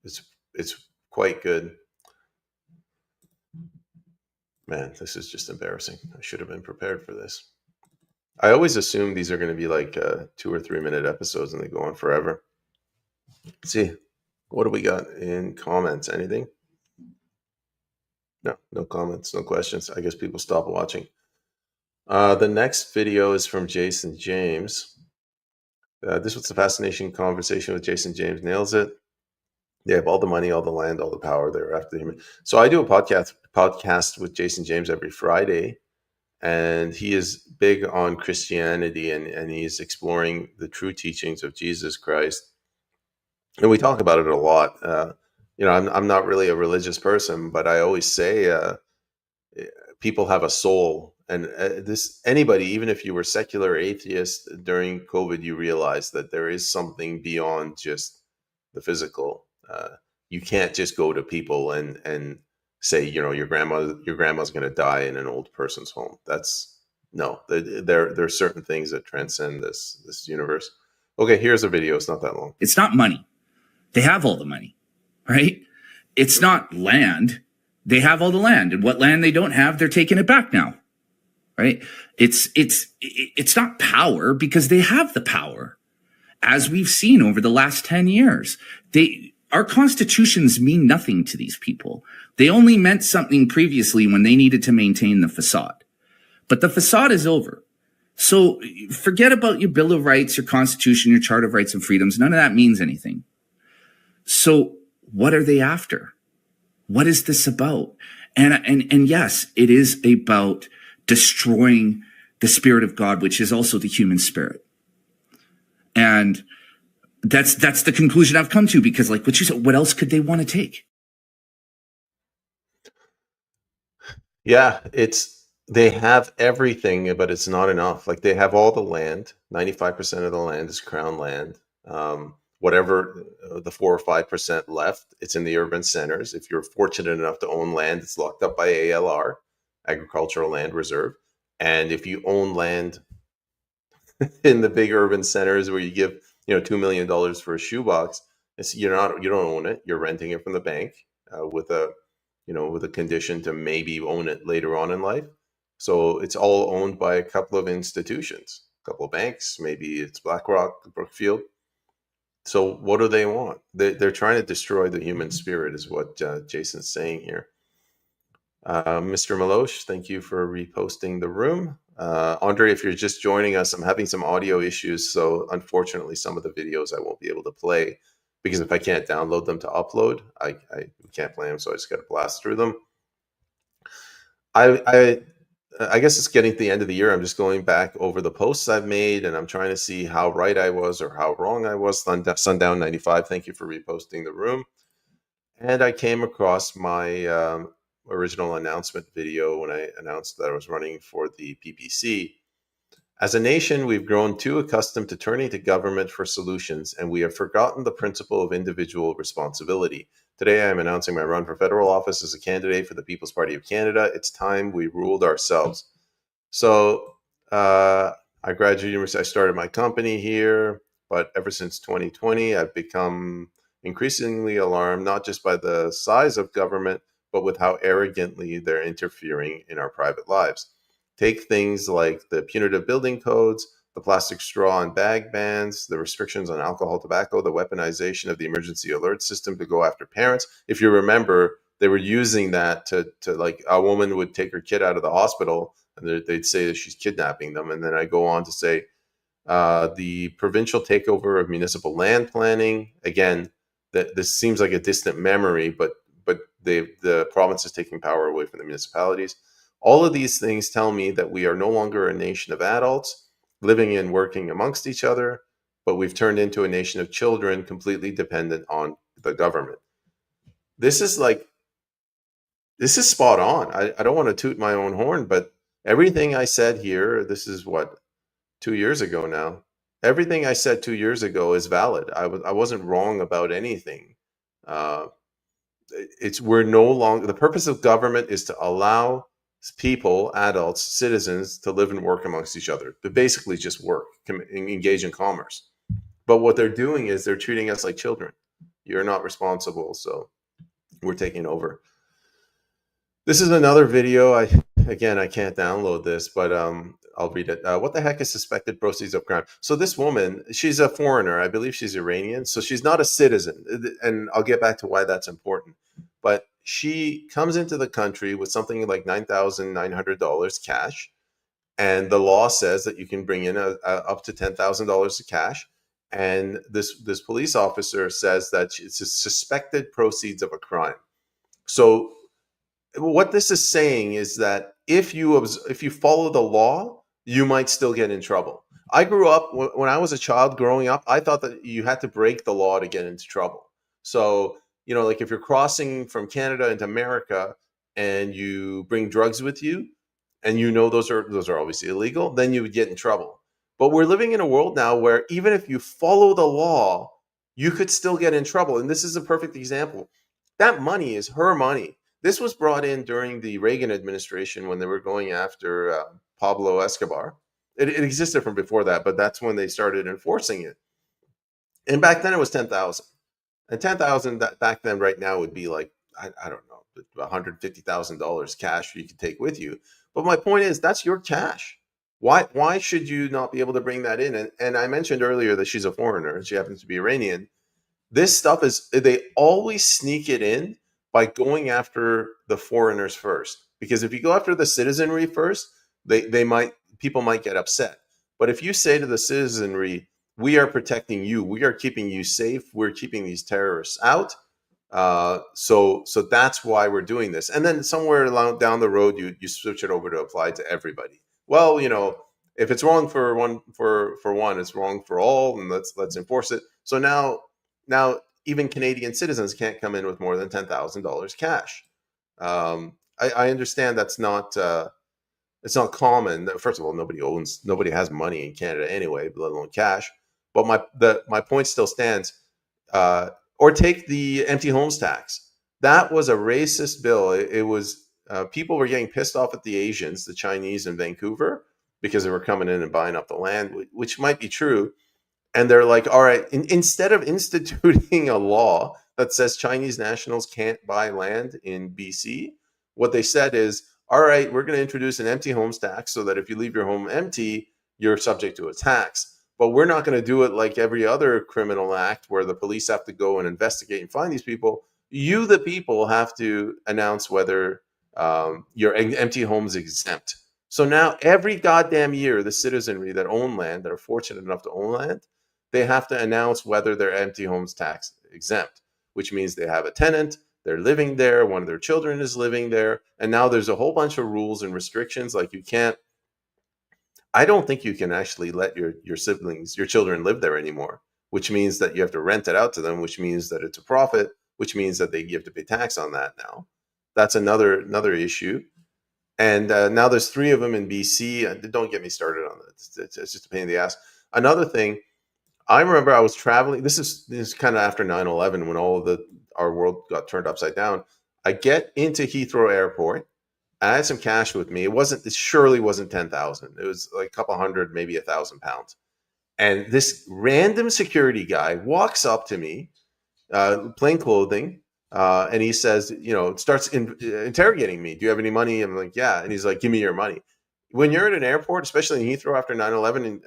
It's quite good. Man, this is just embarrassing. I should have been prepared for this. I always assume these are going to be like 2 or 3 minute episodes and they go on forever. Let's see. What do we got in comments? Anything? No comments, no questions. I guess people stop watching. The next video is from Jason James. This was a fascinating conversation with Jason James. Nails it. They have all the money, all the land, all the power. They're after him. So I do a podcast with Jason James every Friday, and he is big on Christianity, and he's exploring the true teachings of Jesus Christ. And we talk about it a lot. I'm not really a religious person, but I always say people have a soul. And anybody, even if you were secular atheist during COVID, you realize that there is something beyond just the physical. You can't just go to people and say, your grandma's going to die in an old person's home. There are certain things that transcend this universe. Okay, here's a video. It's not that long. It's not money. They have all the money, right? It's not land. They have all the land, and what land they don't have, they're taking it back now, right? It's not power, because they have the power, as we've seen over the last 10 years. Our constitutions mean nothing to these people. They only meant something previously when they needed to maintain the facade, but the facade is over. So forget about your Bill of Rights, your Constitution, your Charter of Rights and Freedoms. None of that means anything. So what are they after? What is this about? And yes, it is about destroying the spirit of God, which is also the human spirit. And that's the conclusion I've come to, because like what you said, what else could they want to take? Yeah, they have everything, but it's not enough. Like they have all the land. 95% of the land is crown land. Whatever the 4 or 5% left, it's in the urban centers. If you're fortunate enough to own land, it's locked up by ALR, Agricultural Land Reserve. And if you own land in the big urban centers where you give $2 million for a shoebox, you don't own it. You're renting it from the bank with a condition to maybe own it later on in life. So it's all owned by a couple of institutions, a couple of banks. Maybe it's BlackRock, Brookfield. So what do they want? They're trying to destroy the human spirit, is what Jason's saying here. Mr. Malosh, thank you for reposting the room. Andre, if you're just joining us, I'm having some audio issues, so unfortunately some of the videos I won't be able to play, because if I can't download them to upload, I can't play them, so I just got to blast through them. I guess it's getting to the end of the year. I'm just going back over the posts I've made, and I'm trying to see how right I was or how wrong I was. Sundown95, thank you for reposting the room. And I came across my original announcement video when I announced that I was running for the PPC. As a nation, we've grown too accustomed to turning to government for solutions, and we have forgotten the principle of individual responsibility. Today, I am announcing my run for federal office as a candidate for the People's Party of Canada. It's time we ruled ourselves. So I graduated university. I started my company here, but ever since 2020, I've become increasingly alarmed, not just by the size of government, but with how arrogantly they're interfering in our private lives. Take things like the punitive building codes, the plastic straw and bag bans, the restrictions on alcohol, tobacco, the weaponization of the emergency alert system to go after parents. If you remember, they were using that to like, a woman would take her kid out of the hospital and they'd say that she's kidnapping them. And then I go on to say the provincial takeover of municipal land planning. Again, that this seems like a distant memory, but the province is taking power away from the municipalities. All of these things tell me that we are no longer a nation of adults living and working amongst each other, but we've turned into a nation of children completely dependent on the government. This is spot on. I don't want to toot my own horn, but everything I said here, this is what, 2 years ago now. Everything I said 2 years ago is valid. I wasn't wrong about anything. We're no longer, the purpose of government is to allow people, adults, citizens to live and work amongst each other, to basically just work, engage in commerce. But what they're doing is they're treating us like children. You're not responsible, so we're taking over. This is another video. I can't download this, but I'll read it. What the heck is suspected proceeds of crime? So this woman, she's a foreigner. I believe she's Iranian. So she's not a citizen. And I'll get back to why that's important. But she comes into the country with something like $9,900 cash. And the law says that you can bring in up to $10,000 of cash. And this police officer says that it's a suspected proceeds of a crime. So what this is saying is that if you follow the law, you might still get in trouble. I grew up, when I was a child growing up, I thought that you had to break the law to get into trouble. So, like if you're crossing from Canada into America and you bring drugs with you, and those are obviously illegal, then you would get in trouble. But we're living in a world now where even if you follow the law, you could still get in trouble. And this is a perfect example. That money is her money. This was brought in during the Reagan administration when they were going after Pablo Escobar. It existed from before that, but that's when they started enforcing it. And back then it was 10,000. And 10,000 back then right now would be like, I don't know, $150,000 cash you could take with you. But my point is, that's your cash. Why should you not be able to bring that in? And I mentioned earlier that she's a foreigner and she happens to be Iranian. This stuff they always sneak it in by going after the foreigners first. Because if you go after the citizenry first, people might get upset. But if you say to the citizenry, we are protecting you, we are keeping you safe, we're keeping these terrorists out, So that's why we're doing this. And then somewhere down the road, you switch it over to apply to everybody. Well, if it's wrong for one, it's wrong for all, and let's enforce it. So now even Canadian citizens can't come in with more than $10,000 cash. I understand that's not it's not common. First of all, nobody has money in Canada anyway, let alone cash. But my point still stands. Uh, or take the empty homes tax. That was a racist bill. It was people were getting pissed off at the Asians, the Chinese in Vancouver, because they were coming in and buying up the land, which might be true. And they're like, all right, instead of instituting a law that says Chinese nationals can't buy land in BC, what they said is, all right, we're going to introduce an empty homes tax so that if you leave your home empty, you're subject to a tax. But we're not going to do it like every other criminal act where the police have to go and investigate and find these people. You, the people, have to announce whether your empty home's exempt. So now every goddamn year, the citizenry that own land, that are fortunate enough to own land, they have to announce whether their empty homes tax exempt, which means they have a tenant, they're living there, one of their children is living there, and now there's a whole bunch of rules and restrictions, like I don't think you can actually let your siblings, your children live there anymore, which means that you have to rent it out to them, which means that it's a profit, which means that you have to pay tax on that now. That's another issue. And now there's 3 of them in BC. Don't get me started on that. It's just a pain in the ass. Another thing, I remember I was traveling. This is kind of after 9/11 when all of our world got turned upside down. I get into Heathrow Airport. I had some cash with me. It surely wasn't 10,000. It was like a couple hundred, maybe £1,000. And this random security guy walks up to me, plain clothing, and he says, starts interrogating me. Do you have any money? I'm like, yeah. And he's like, give me your money. When you're at an airport, especially in Heathrow after 9/11, and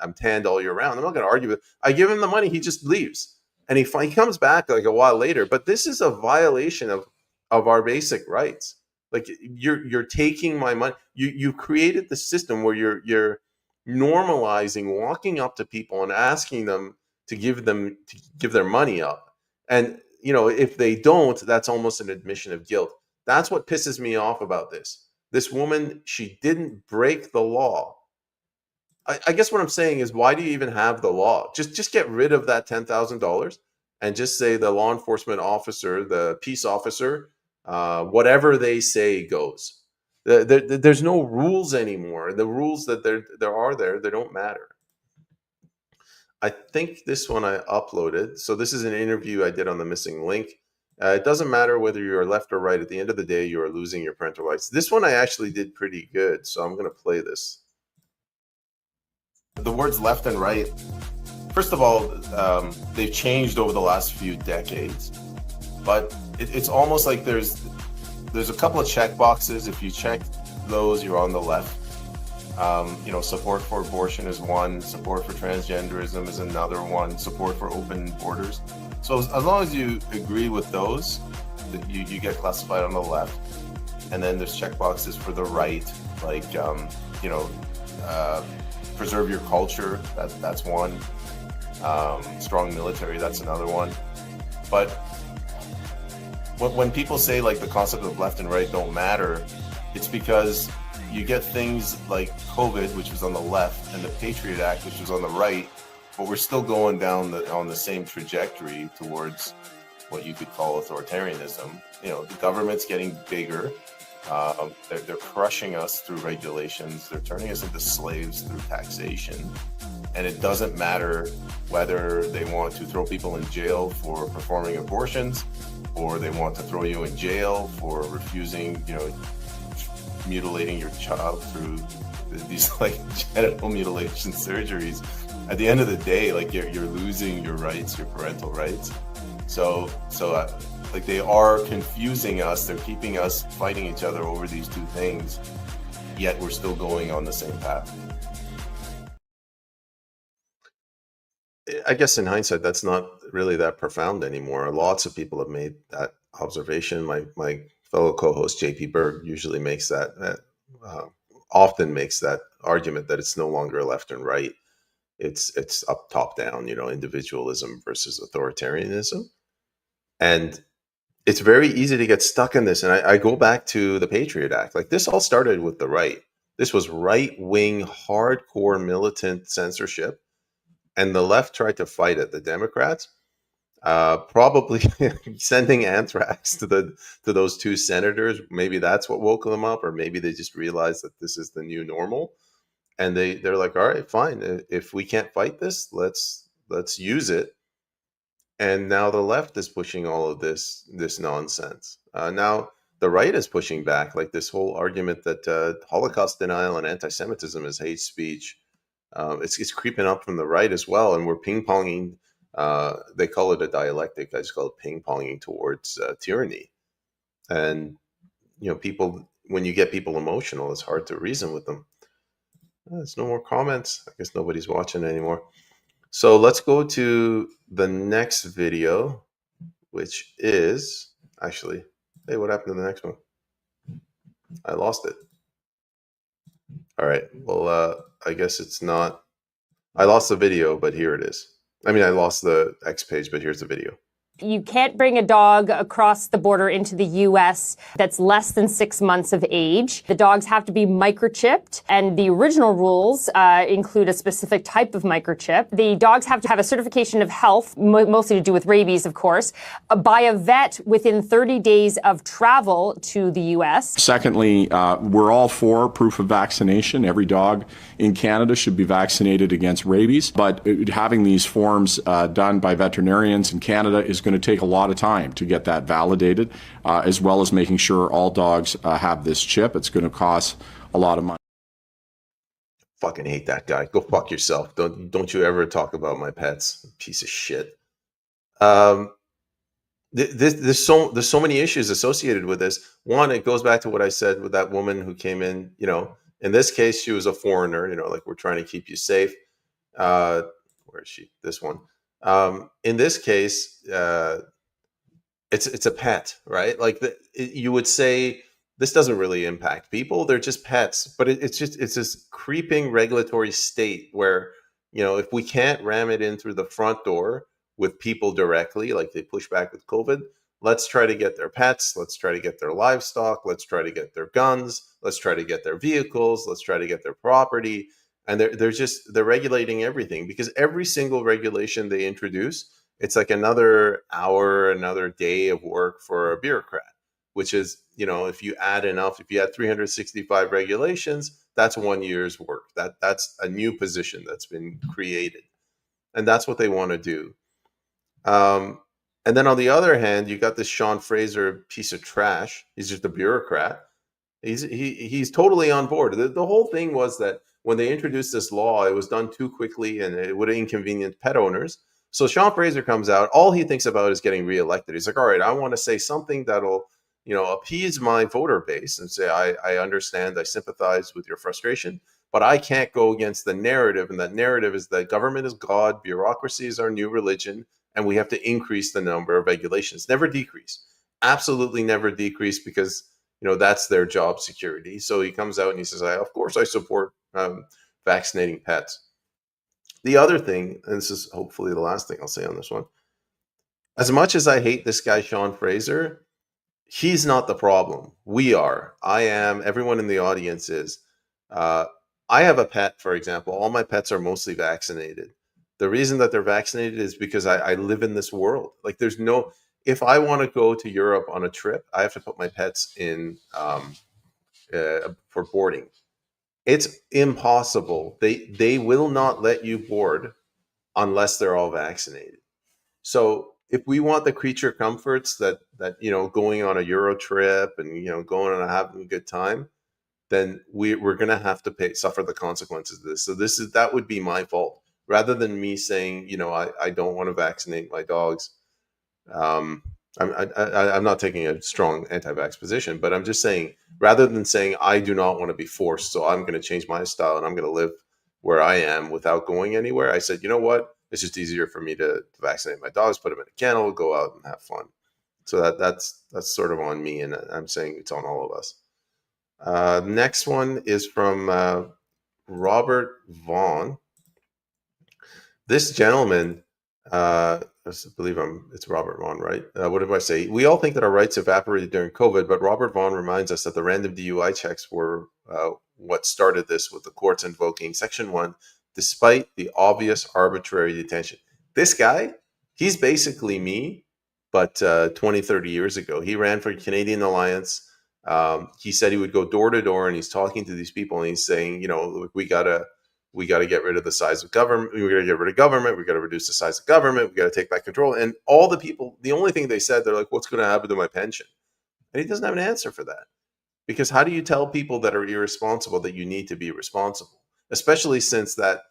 I'm tanned all year round, I'm not going to argue with. I give him the money, he just leaves, and he comes back like a while later. But this is a violation of our basic rights. Like you're taking my money. You created the system where you're normalizing walking up to people and asking them to give their money up. And if they don't, that's almost an admission of guilt. That's what pisses me off about this woman. She didn't break the law. I guess what I'm saying is, why do you even have the law? Just get rid of that $10,000 and just say the law enforcement officer, the peace officer, whatever they say goes. There's no rules anymore. The rules that there are they don't matter. I think this one I uploaded. So this is an interview I did on the missing link. It doesn't matter whether you're left or right. At the end of the day, you are losing your parental rights. This one I actually did pretty good. So I'm going to play this. The words left and right, first of all, they've changed over the last few decades. But it's almost like there's a couple of check boxes. If you check those, you're on the left. Support for abortion is one, support for transgenderism is another one, support for open borders. So as long as you agree with those, you get classified on the left. And then there's check boxes for the right, like preserve your culture. That's one. Strong military, that's another one. But when people say like the concept of left and right don't matter, it's because you get things like COVID, which was on the left, and the Patriot Act, which was on the right, but we're still going down on the same trajectory towards what you could call authoritarianism. The government's getting bigger. They're crushing us through regulations. They're turning us into slaves through taxation. And it doesn't matter whether they want to throw people in jail for performing abortions, or they want to throw you in jail for refusing, mutilating your child through these like genital mutilation surgeries. At the end of the day, like you're losing your rights, your parental rights. So like they are confusing us. They're keeping us fighting each other over these two things, yet we're still going on the same path. I guess in hindsight, that's not really that profound anymore. Lots of people have made that observation. My fellow co-host JP Berg usually makes often makes that argument that it's no longer left and right. It's up, top, down. Individualism versus authoritarianism. And it's very easy to get stuck in this. And I go back to the Patriot Act. Like, this all started with the right. This was right-wing, hardcore militant censorship. And the left tried to fight it. The Democrats, probably sending anthrax to those two senators. Maybe that's what woke them up, or maybe they just realized that this is the new normal. And they're like, all right, fine. If we can't fight this, let's use it. And now the left is pushing all of this nonsense. Now the right is pushing back, like this whole argument that Holocaust denial and anti-Semitism is hate speech. It's creeping up from the right as well, and we're ping-ponging. They call it a dialectic. I just call it ping-ponging towards tyranny. And people, when you get people emotional, it's hard to reason with them. There's no more comments. I guess nobody's watching anymore. So let's go to the next video, which is actually, hey, what happened to the next one? I lost it. All right. Well, I guess it's not. I lost the video, but here it is. I mean, I lost the X page, but here's the video. You can't bring a dog across the border into the U.S. that's less than 6 months of age. The dogs have to be microchipped, and the original rules include a specific type of microchip. The dogs have to have a certification of health, mostly to do with rabies, of course, by a vet within 30 days of travel to the U.S. Secondly, we're all for proof of vaccination. Every dog in Canada should be vaccinated against rabies, but having these forms done by veterinarians in Canada is going to take a lot of time to get that validated, as well as making sure all dogs have this chip. It's going to cost a lot of money. Fucking hate that guy. Go fuck yourself. Don't you ever talk about my pets. Piece of shit. There's so many issues associated with this. One, it goes back to what I said with that woman who came in. In this case, she was a foreigner. Like, we're trying to keep you safe. Where is she? This one. In this case, it's a pet, right? Like, you would say this doesn't really impact people; they're just pets. But it's this creeping regulatory state where, if we can't ram it in through the front door with people directly, like they push back with COVID, let's try to get their pets. Let's try to get their livestock. Let's try to get their guns. Let's try to get their vehicles. Let's try to get their property. And they're regulating everything, because every single regulation they introduce, it's like another hour, another day of work for a bureaucrat, which is, if you add 365 regulations, that's 1 year's work. That's a new position that's been created. And that's what they want to do. And then on the other hand, you got this Sean Fraser piece of trash. He's just a bureaucrat. He's totally on board. The whole thing was that when they introduced this law, it was done too quickly and it would inconvenience pet owners. So Sean Fraser comes out. All he thinks about is getting reelected. He's like, all right, I want to say something that'll, appease my voter base and say, I understand, I sympathize with your frustration, but I can't go against the narrative. And that narrative is that government is God, bureaucracy is our new religion, and we have to increase the number of regulations, never decrease. Absolutely never decrease, because that's their job security. So he comes out and he says, of course I support vaccinating pets. The other thing, and this is hopefully the last thing I'll say on this one, as much as I hate this guy, Sean Fraser, he's not the problem. We are. I am. Everyone in the audience is. I have a pet, for example. All my pets are mostly vaccinated. The reason that they're vaccinated is because I live in this world. Like, if I want to go to Europe on a trip, I have to put my pets in for boarding. It's impossible. They will not let you board unless they're all vaccinated. So if we want the creature comforts that going on a Euro trip and going and having a good time, then we're going to have to suffer the consequences of this. So that would be my fault, rather than me saying I don't want to vaccinate my dogs. I'm not taking a strong anti-vax position, but I'm just saying, rather than saying I do not want to be forced, so I'm going to change my style and I'm going to live where I am without going anywhere, I said, you know what? It's just easier for me to vaccinate my dogs, put them in a kennel, go out and have fun. So that's sort of on me, and I'm saying it's on all of us. Next one is from Robert Vaughn. This gentleman I believe it's Robert Vaughan, right? What did I say? We all think that our rights evaporated during COVID, but Robert Vaughan reminds us that the random DUI checks were what started this, with the courts invoking Section 1, despite the obvious arbitrary detention. This guy, he's basically me, but 20, 30 years ago. He ran for Canadian Alliance. He said he would go door to door, and he's talking to these people, and he's saying, look, we got to get rid of the size of government. We got to get rid of government. We got to reduce the size of government. We got to take back control. And all the people, the only thing they said, they're like, what's going to happen to my pension? And he doesn't have an answer for that. Because how do you tell people that are irresponsible that you need to be responsible? Especially since that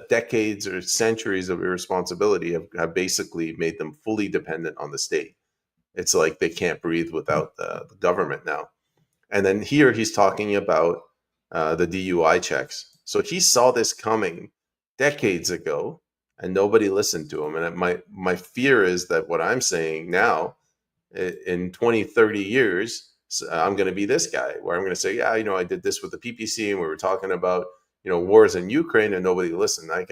decades or centuries of irresponsibility have basically made them fully dependent on the state. It's like they can't breathe without the government now. And then here he's talking about the DUI checks. So he saw this coming decades ago, and nobody listened to him. And my fear is that what I'm saying now, in 20, 30 years, I'm going to be this guy, where I'm going to say, yeah, I did this with the PPC, and we were talking about wars in Ukraine, and nobody listened. I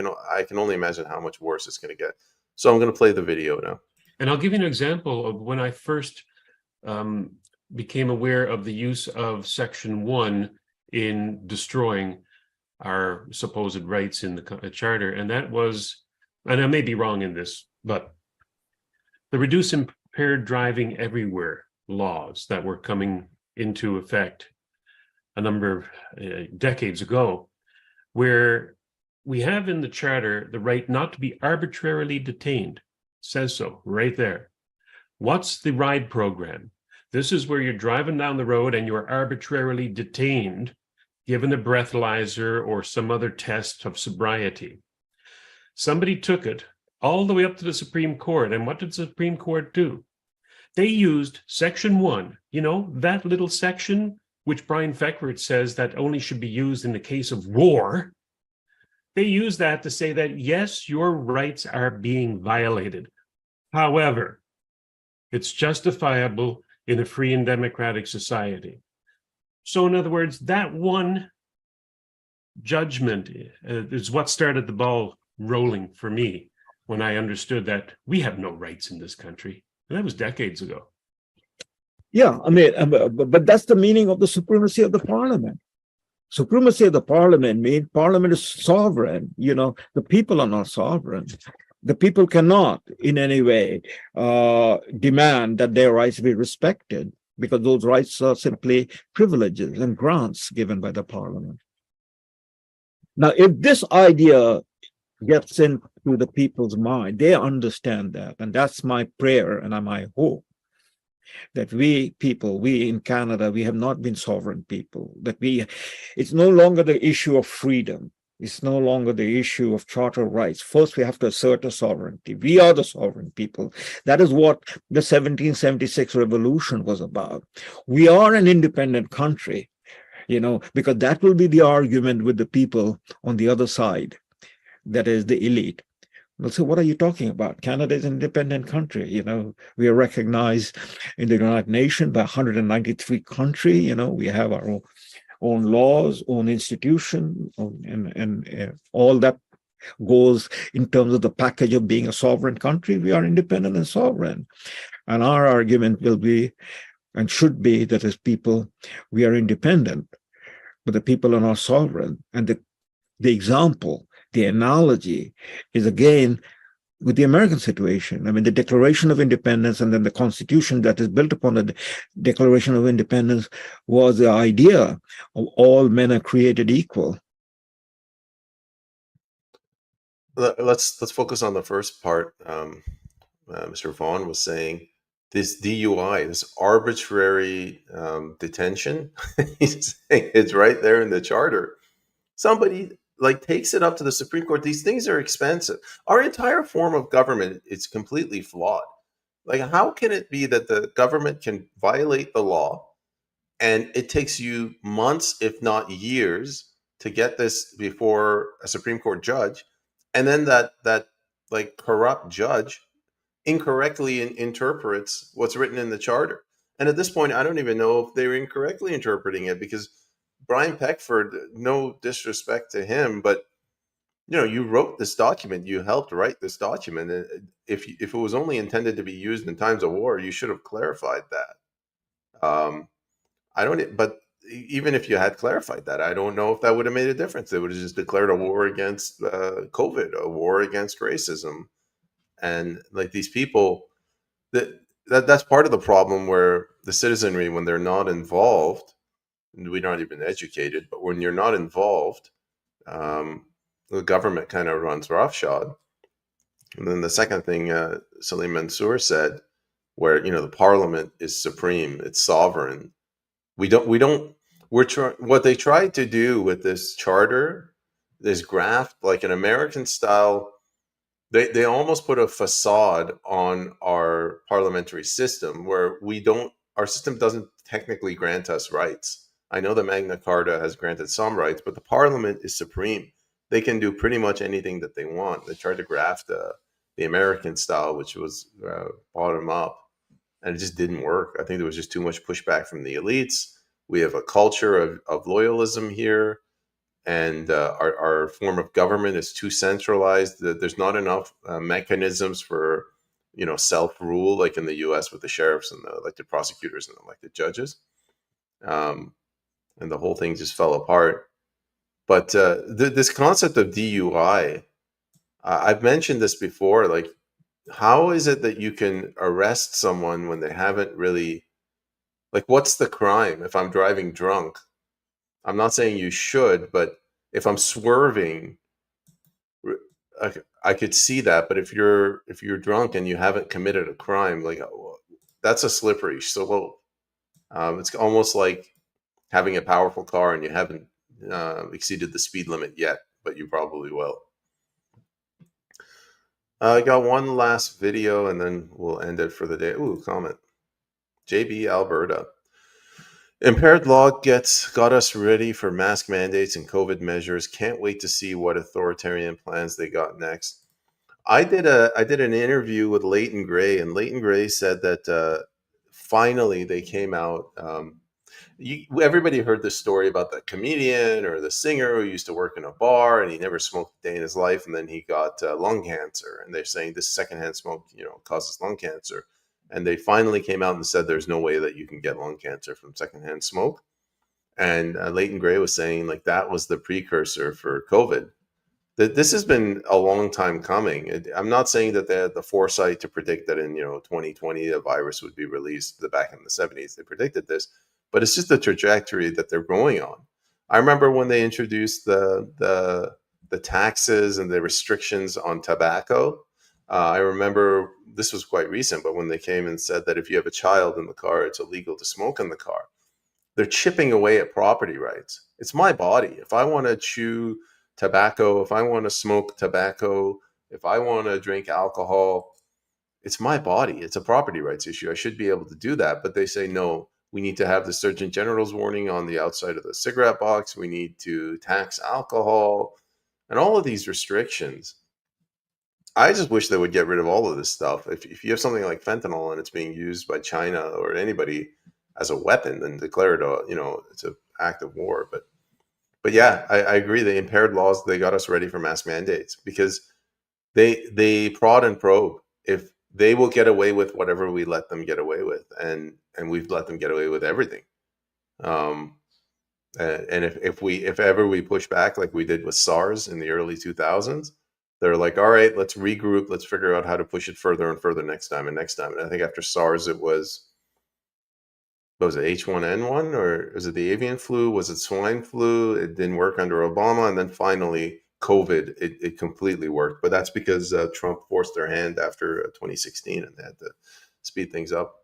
can only imagine how much worse it's going to get. So I'm going to play the video now. And I'll give you an example of when I first became aware of the use of Section 1 in destroying our supposed rights in the Charter. And that was, and I may be wrong in this, but the Reduce Impaired Driving Everywhere laws that were coming into effect a number of decades ago, where we have in the Charter the right not to be arbitrarily detained. Says so right there. What's the ride program? This is where you're driving down the road and you're arbitrarily detained, given a breathalyzer or some other test of sobriety. Somebody took it all the way up to the Supreme Court. And what did the Supreme Court do? They used Section 1, that little section, which Brian Feckford says that only should be used in the case of war. They use that to say that, yes, your rights are being violated. However, it's justifiable in a free and democratic society. So in other words, that one judgment is what started the ball rolling for me when I understood that we have no rights in this country. And that was decades ago. Yeah, I mean, but that's the meaning of the supremacy of the parliament. Supremacy of the parliament means parliament is sovereign. The people are not sovereign. The people cannot in any way demand that their rights be respected, because those rights are simply privileges and grants given by the parliament. Now, if this idea gets into the people's mind, they understand that. And that's my prayer and my hope, that we in Canada, we have not been sovereign people, that it's no longer the issue of freedom. It's no longer the issue of charter rights. First, we have to assert our sovereignty. We are the sovereign people. That is what the 1776 revolution was about. We are an independent country, because that will be the argument with the people on the other side, that is the elite. They'll say, what are you talking about? Canada is an independent country. We are recognized in the United Nations by 193 countries. We have our own laws, own institution, and all that goes in terms of the package of being a sovereign country. We are independent and sovereign. And our argument will be, and should be, that as people, we are independent, but the people are not sovereign. And the example, the analogy is again with the American situation. I mean, the Declaration of Independence and then the Constitution that is built upon the Declaration of Independence was the idea of all men are created equal. Let's focus on the first part. Mr. Vaughan was saying this DUI, this arbitrary detention. He's saying it's right there in the charter. Somebody takes it up to the Supreme Court. These things are expensive. Our entire form of government is completely flawed. How can it be that the government can violate the law and it takes you months, if not years, to get this before a Supreme Court judge, and then that corrupt judge incorrectly interprets what's written in the charter? And at this point, I don't even know if they were incorrectly interpreting it, because Brian Peckford, no disrespect to him, but you wrote this document, you helped write this document. And if it was only intended to be used in times of war, you should have clarified that. I don't, but even if you had clarified that, I don't know if that would have made a difference. They would have just declared a war against COVID, a war against racism. And like these people, that's part of the problem, where the citizenry, when they're not involved, we're not even educated, but when you're not involved, the government kind of runs roughshod. And then the second thing Salim Mansour said, where the parliament is supreme, it's sovereign. What they tried to do with this charter, this graft, like an American style. They almost put a facade on our parliamentary system, where our system doesn't technically grant us rights. I know the Magna Carta has granted some rights, but the parliament is supreme. They can do pretty much anything that they want. They tried to graft the American style, which was bottom up, and it just didn't work. I think there was just too much pushback from the elites. We have a culture of loyalism here, and our form of government is too centralized. There's not enough mechanisms for self-rule, like in the US with the sheriffs and the elected prosecutors and elected judges, and the whole thing just fell apart. But this concept of DUI, I've mentioned this before. Like, how is it that you can arrest someone when they haven't really, like, what's the crime if I'm driving drunk? I'm not saying you should, but if I'm swerving, I could see that. But if you're drunk and you haven't committed a crime, like, that's a slippery slope. It's almost like having a powerful car and you haven't exceeded the speed limit yet, but you probably will. I got one last video and then we'll end it for the day. Ooh, comment. JB Alberta. Impaired law got us ready for mask mandates and COVID measures. Can't wait to see what authoritarian plans they got next. I did an interview with Leighton Gray, and Leighton Gray said that finally they came out. Everybody heard the story about the comedian or the singer who used to work in a bar and he never smoked a day in his life, and then he got lung cancer. And they're saying this secondhand smoke, causes lung cancer. And they finally came out and said there's no way that you can get lung cancer from secondhand smoke. And Leighton Gray was saying, like, that was the precursor for COVID. This has been a long time coming. I'm not saying that they had the foresight to predict that in 2020 a virus would be released back in the 70s. They predicted this, but it's just the trajectory that they're going on. I remember when they introduced the taxes and the restrictions on tobacco. I remember this was quite recent, but when they came and said that if you have a child in the car, it's illegal to smoke in the car. They're chipping away at property rights. It's my body. If I want to chew tobacco, if I want to smoke tobacco, if I want to drink alcohol, it's my body. It's a property rights issue. I should be able to do that. But they say, no, we need to have the Surgeon General's warning on the outside of the cigarette box. We need to tax alcohol and all of these restrictions. I just wish they would get rid of all of this stuff. If you have something like fentanyl and it's being used by China or anybody as a weapon, then declare it it's an act of war. But yeah, I agree. The impaired laws, they got us ready for mass mandates because they prod and probe. If they will get away with whatever we let them get away with, and we've let them get away with everything. And if ever we push back like we did with SARS in the early 2000s, they're like, all right, let's regroup. Let's figure out how to push it further and further next time and next time. And I think after SARS, it was, what was it, H1N1, or was it the avian flu? Was it swine flu? It didn't work under Obama. And then finally, COVID, it completely worked. But that's because Trump forced their hand after 2016 and they had to speed things up.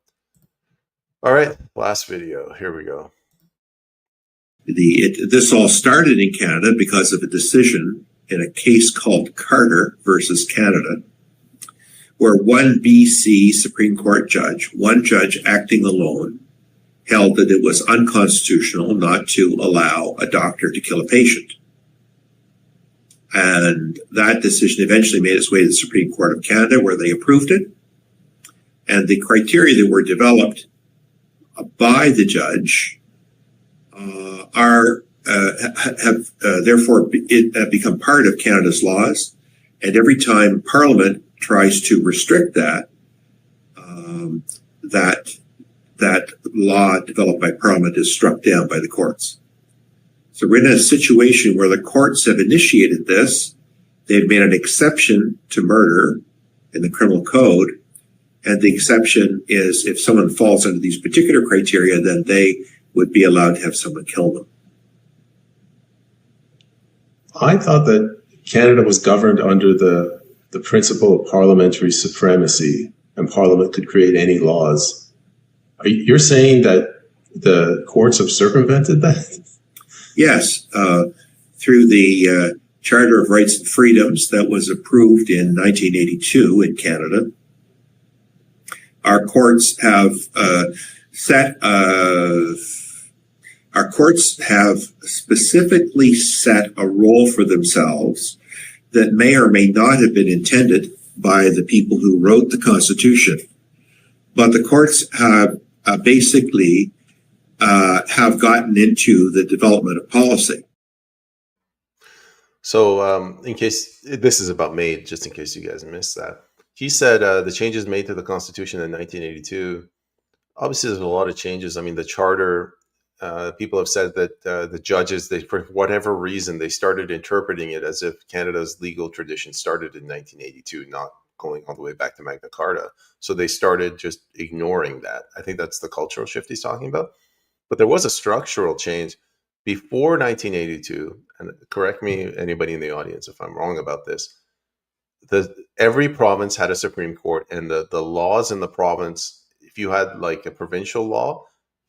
All right, last video. Here we go. This all started in Canada because of a decision in a case called Carter versus Canada, where one BC Supreme Court judge, one judge acting alone, held that it was unconstitutional not to allow a doctor to kill a patient. And that decision eventually made its way to the Supreme Court of Canada, where they approved it. And the criteria that were developed by the judge are have therefore become part of Canada's laws. And every time Parliament tries to restrict that, that law developed by Parliament is struck down by the courts. So we're in a situation where the courts have initiated this. They've made an exception to murder in the criminal code. And the exception is if someone falls under these particular criteria, then they would be allowed to have someone kill them. I thought that Canada was governed under the principle of parliamentary supremacy, and Parliament could create any laws. You're saying that the courts have circumvented that? Yes, through the Charter of Rights and Freedoms that was approved in 1982 in Canada. Our courts have specifically set a role for themselves that may or may not have been intended by the people who wrote the Constitution. But the courts have basically have gotten into the development of policy. So in case this is about May, just in case you guys missed that, he said the changes made to the Constitution in 1982. Obviously, there's a lot of changes. I mean, the Charter, people have said that the judges, they, for whatever reason, they started interpreting it as if Canada's legal tradition started in 1982, not going all the way back to Magna Carta. So they started just ignoring that. I think that's the cultural shift he's talking about. But there was a structural change before 1982, and correct me, anybody in the audience, if I'm wrong about this. Every province had a Supreme Court, and the laws in the province, if you had like a provincial law,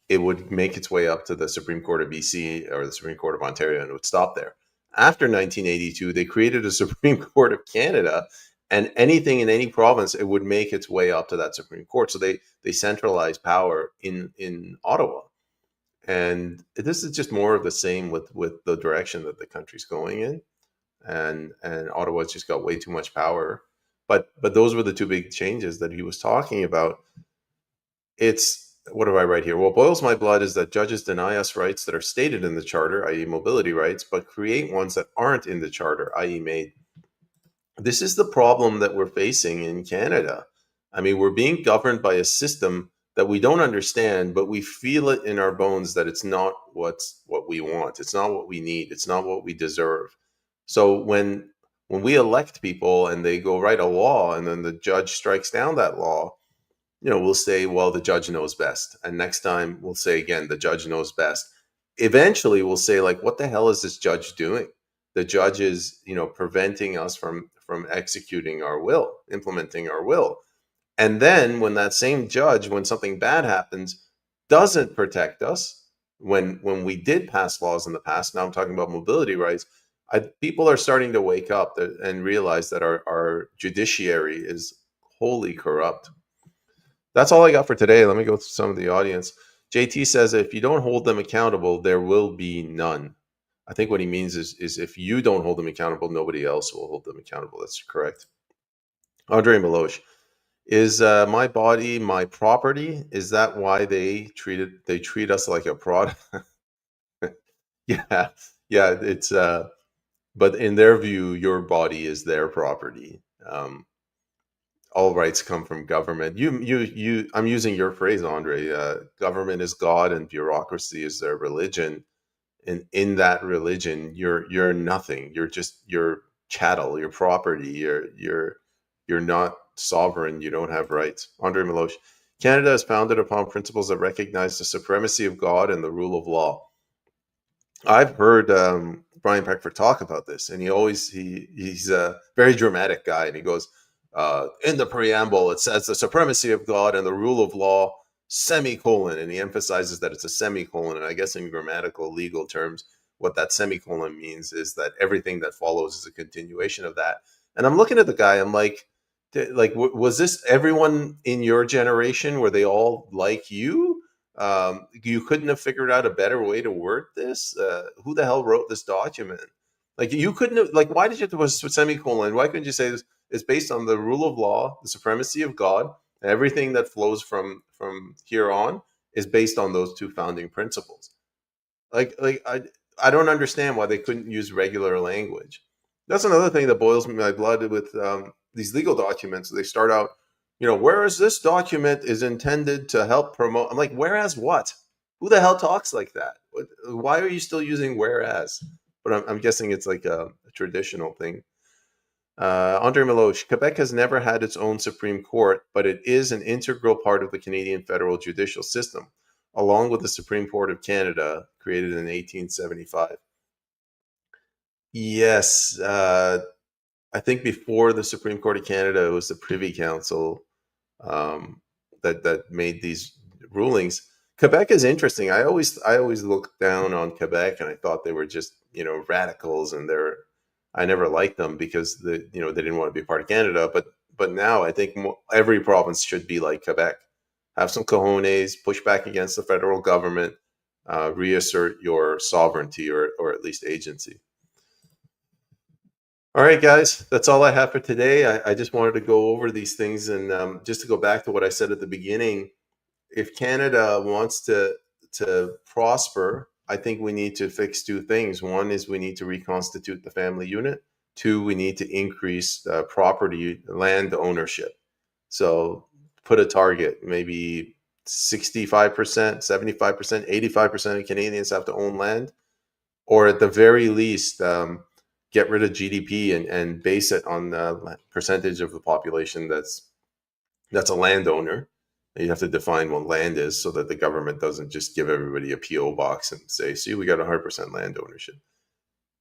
it would make its way up to the Supreme Court of BC or the Supreme Court of Ontario, and it would stop there. After 1982, they created a Supreme Court of Canada, and anything in any province, it would make its way up to that Supreme Court. So they centralized power in Ottawa. And this is just more of the same with the direction that the country's going in. And Ottawa's just got way too much power. But those were the two big changes that he was talking about. It's, what do I write here? What boils my blood is that judges deny us rights that are stated in the Charter, i.e. mobility rights, but create ones that aren't in the Charter, i.e. made. This is the problem that we're facing in Canada. I mean, we're being governed by a system that we don't understand, but we feel it in our bones that it's not what we want. It's not what we need. It's not what we deserve. So when we elect people and they go write a law and then the judge strikes down that law, you know, we'll say, well, the judge knows best. And next time we'll say again, the judge knows best. Eventually we'll say, like, what the hell is this judge doing? The judge is, you know, preventing us from executing our will, implementing our will. And then when that same judge, when something bad happens, doesn't protect us, when we did pass laws in the past, now I'm talking about mobility rights, people are starting to wake up and realize that our judiciary is wholly corrupt. That's all I got for today. Let me go through some of the audience. JT says, if you don't hold them accountable, there will be none. I think what he means is if you don't hold them accountable, nobody else will hold them accountable. That's correct. Andre Milosh, is my body my property? Is that why they treat us like a product? Yeah, it's but in their view, your body is their property. All rights come from government. I'm using your phrase, Andre. Government is God and bureaucracy is their religion. And in that religion, you're nothing. You're just your chattel, your property. You're not sovereign. You don't have rights. Andre Milosh, Canada is founded upon principles that recognize the supremacy of God and the rule of law. I've heard Brian Peckford talk about this, and he's a very dramatic guy, and he goes, in the preamble, it says the supremacy of God and the rule of law, semicolon, and he emphasizes that it's a semicolon. And I guess in grammatical legal terms, what that semicolon means is that everything that follows is a continuation of that. And I'm looking at the guy, I'm like, was this everyone in your generation? Were they all like you? You couldn't have figured out a better way to word this? Who the hell wrote this document? Like, you couldn't have, like, why did you have to put a semicolon? Why couldn't you say this is based on the rule of law, the supremacy of God, and everything that flows from here on is based on those two founding principles? I don't understand why they couldn't use regular language. That's another thing that boils my blood with these legal documents. They start out, whereas this document is intended to help promote. I'm like, whereas what? Who the hell talks like that? Why are you still using whereas? But I'm guessing it's like a traditional thing. Andre Meloche, Quebec has never had its own Supreme Court, but it is an integral part of the Canadian federal judicial system, along with the Supreme Court of Canada, created in 1875. Yes, I think before the Supreme Court of Canada, it was the Privy Council that made these rulings. Quebec is interesting. I always looked down on Quebec, and I thought they were just radicals, and I never liked them because they didn't want to be part of Canada. But now I think every province should be like Quebec. Have some cojones, push back against the federal government, reassert your sovereignty or at least agency. All right, guys, that's all I have for today. I just wanted to go over these things, and just to go back to what I said at the beginning, if Canada wants to prosper, I think we need to fix two things. One is we need to reconstitute the family unit. Two, we need to increase property land ownership. So put a target, maybe 65%, 75%, 85% of Canadians have to own land, or at the very least, get rid of GDP and base it on the percentage of the population that's a landowner. You have to define what land is so that the government doesn't just give everybody a PO box and say, see, we got 100% land ownership.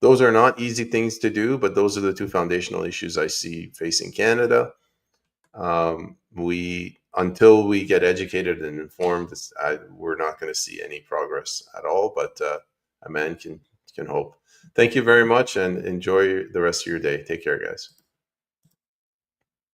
Those are not easy things to do, but those are the two foundational issues I see facing Canada. Until we get educated and informed, we're not going to see any progress at all, but a man can hope. Thank you very much, and enjoy the rest of your day. Take care, guys.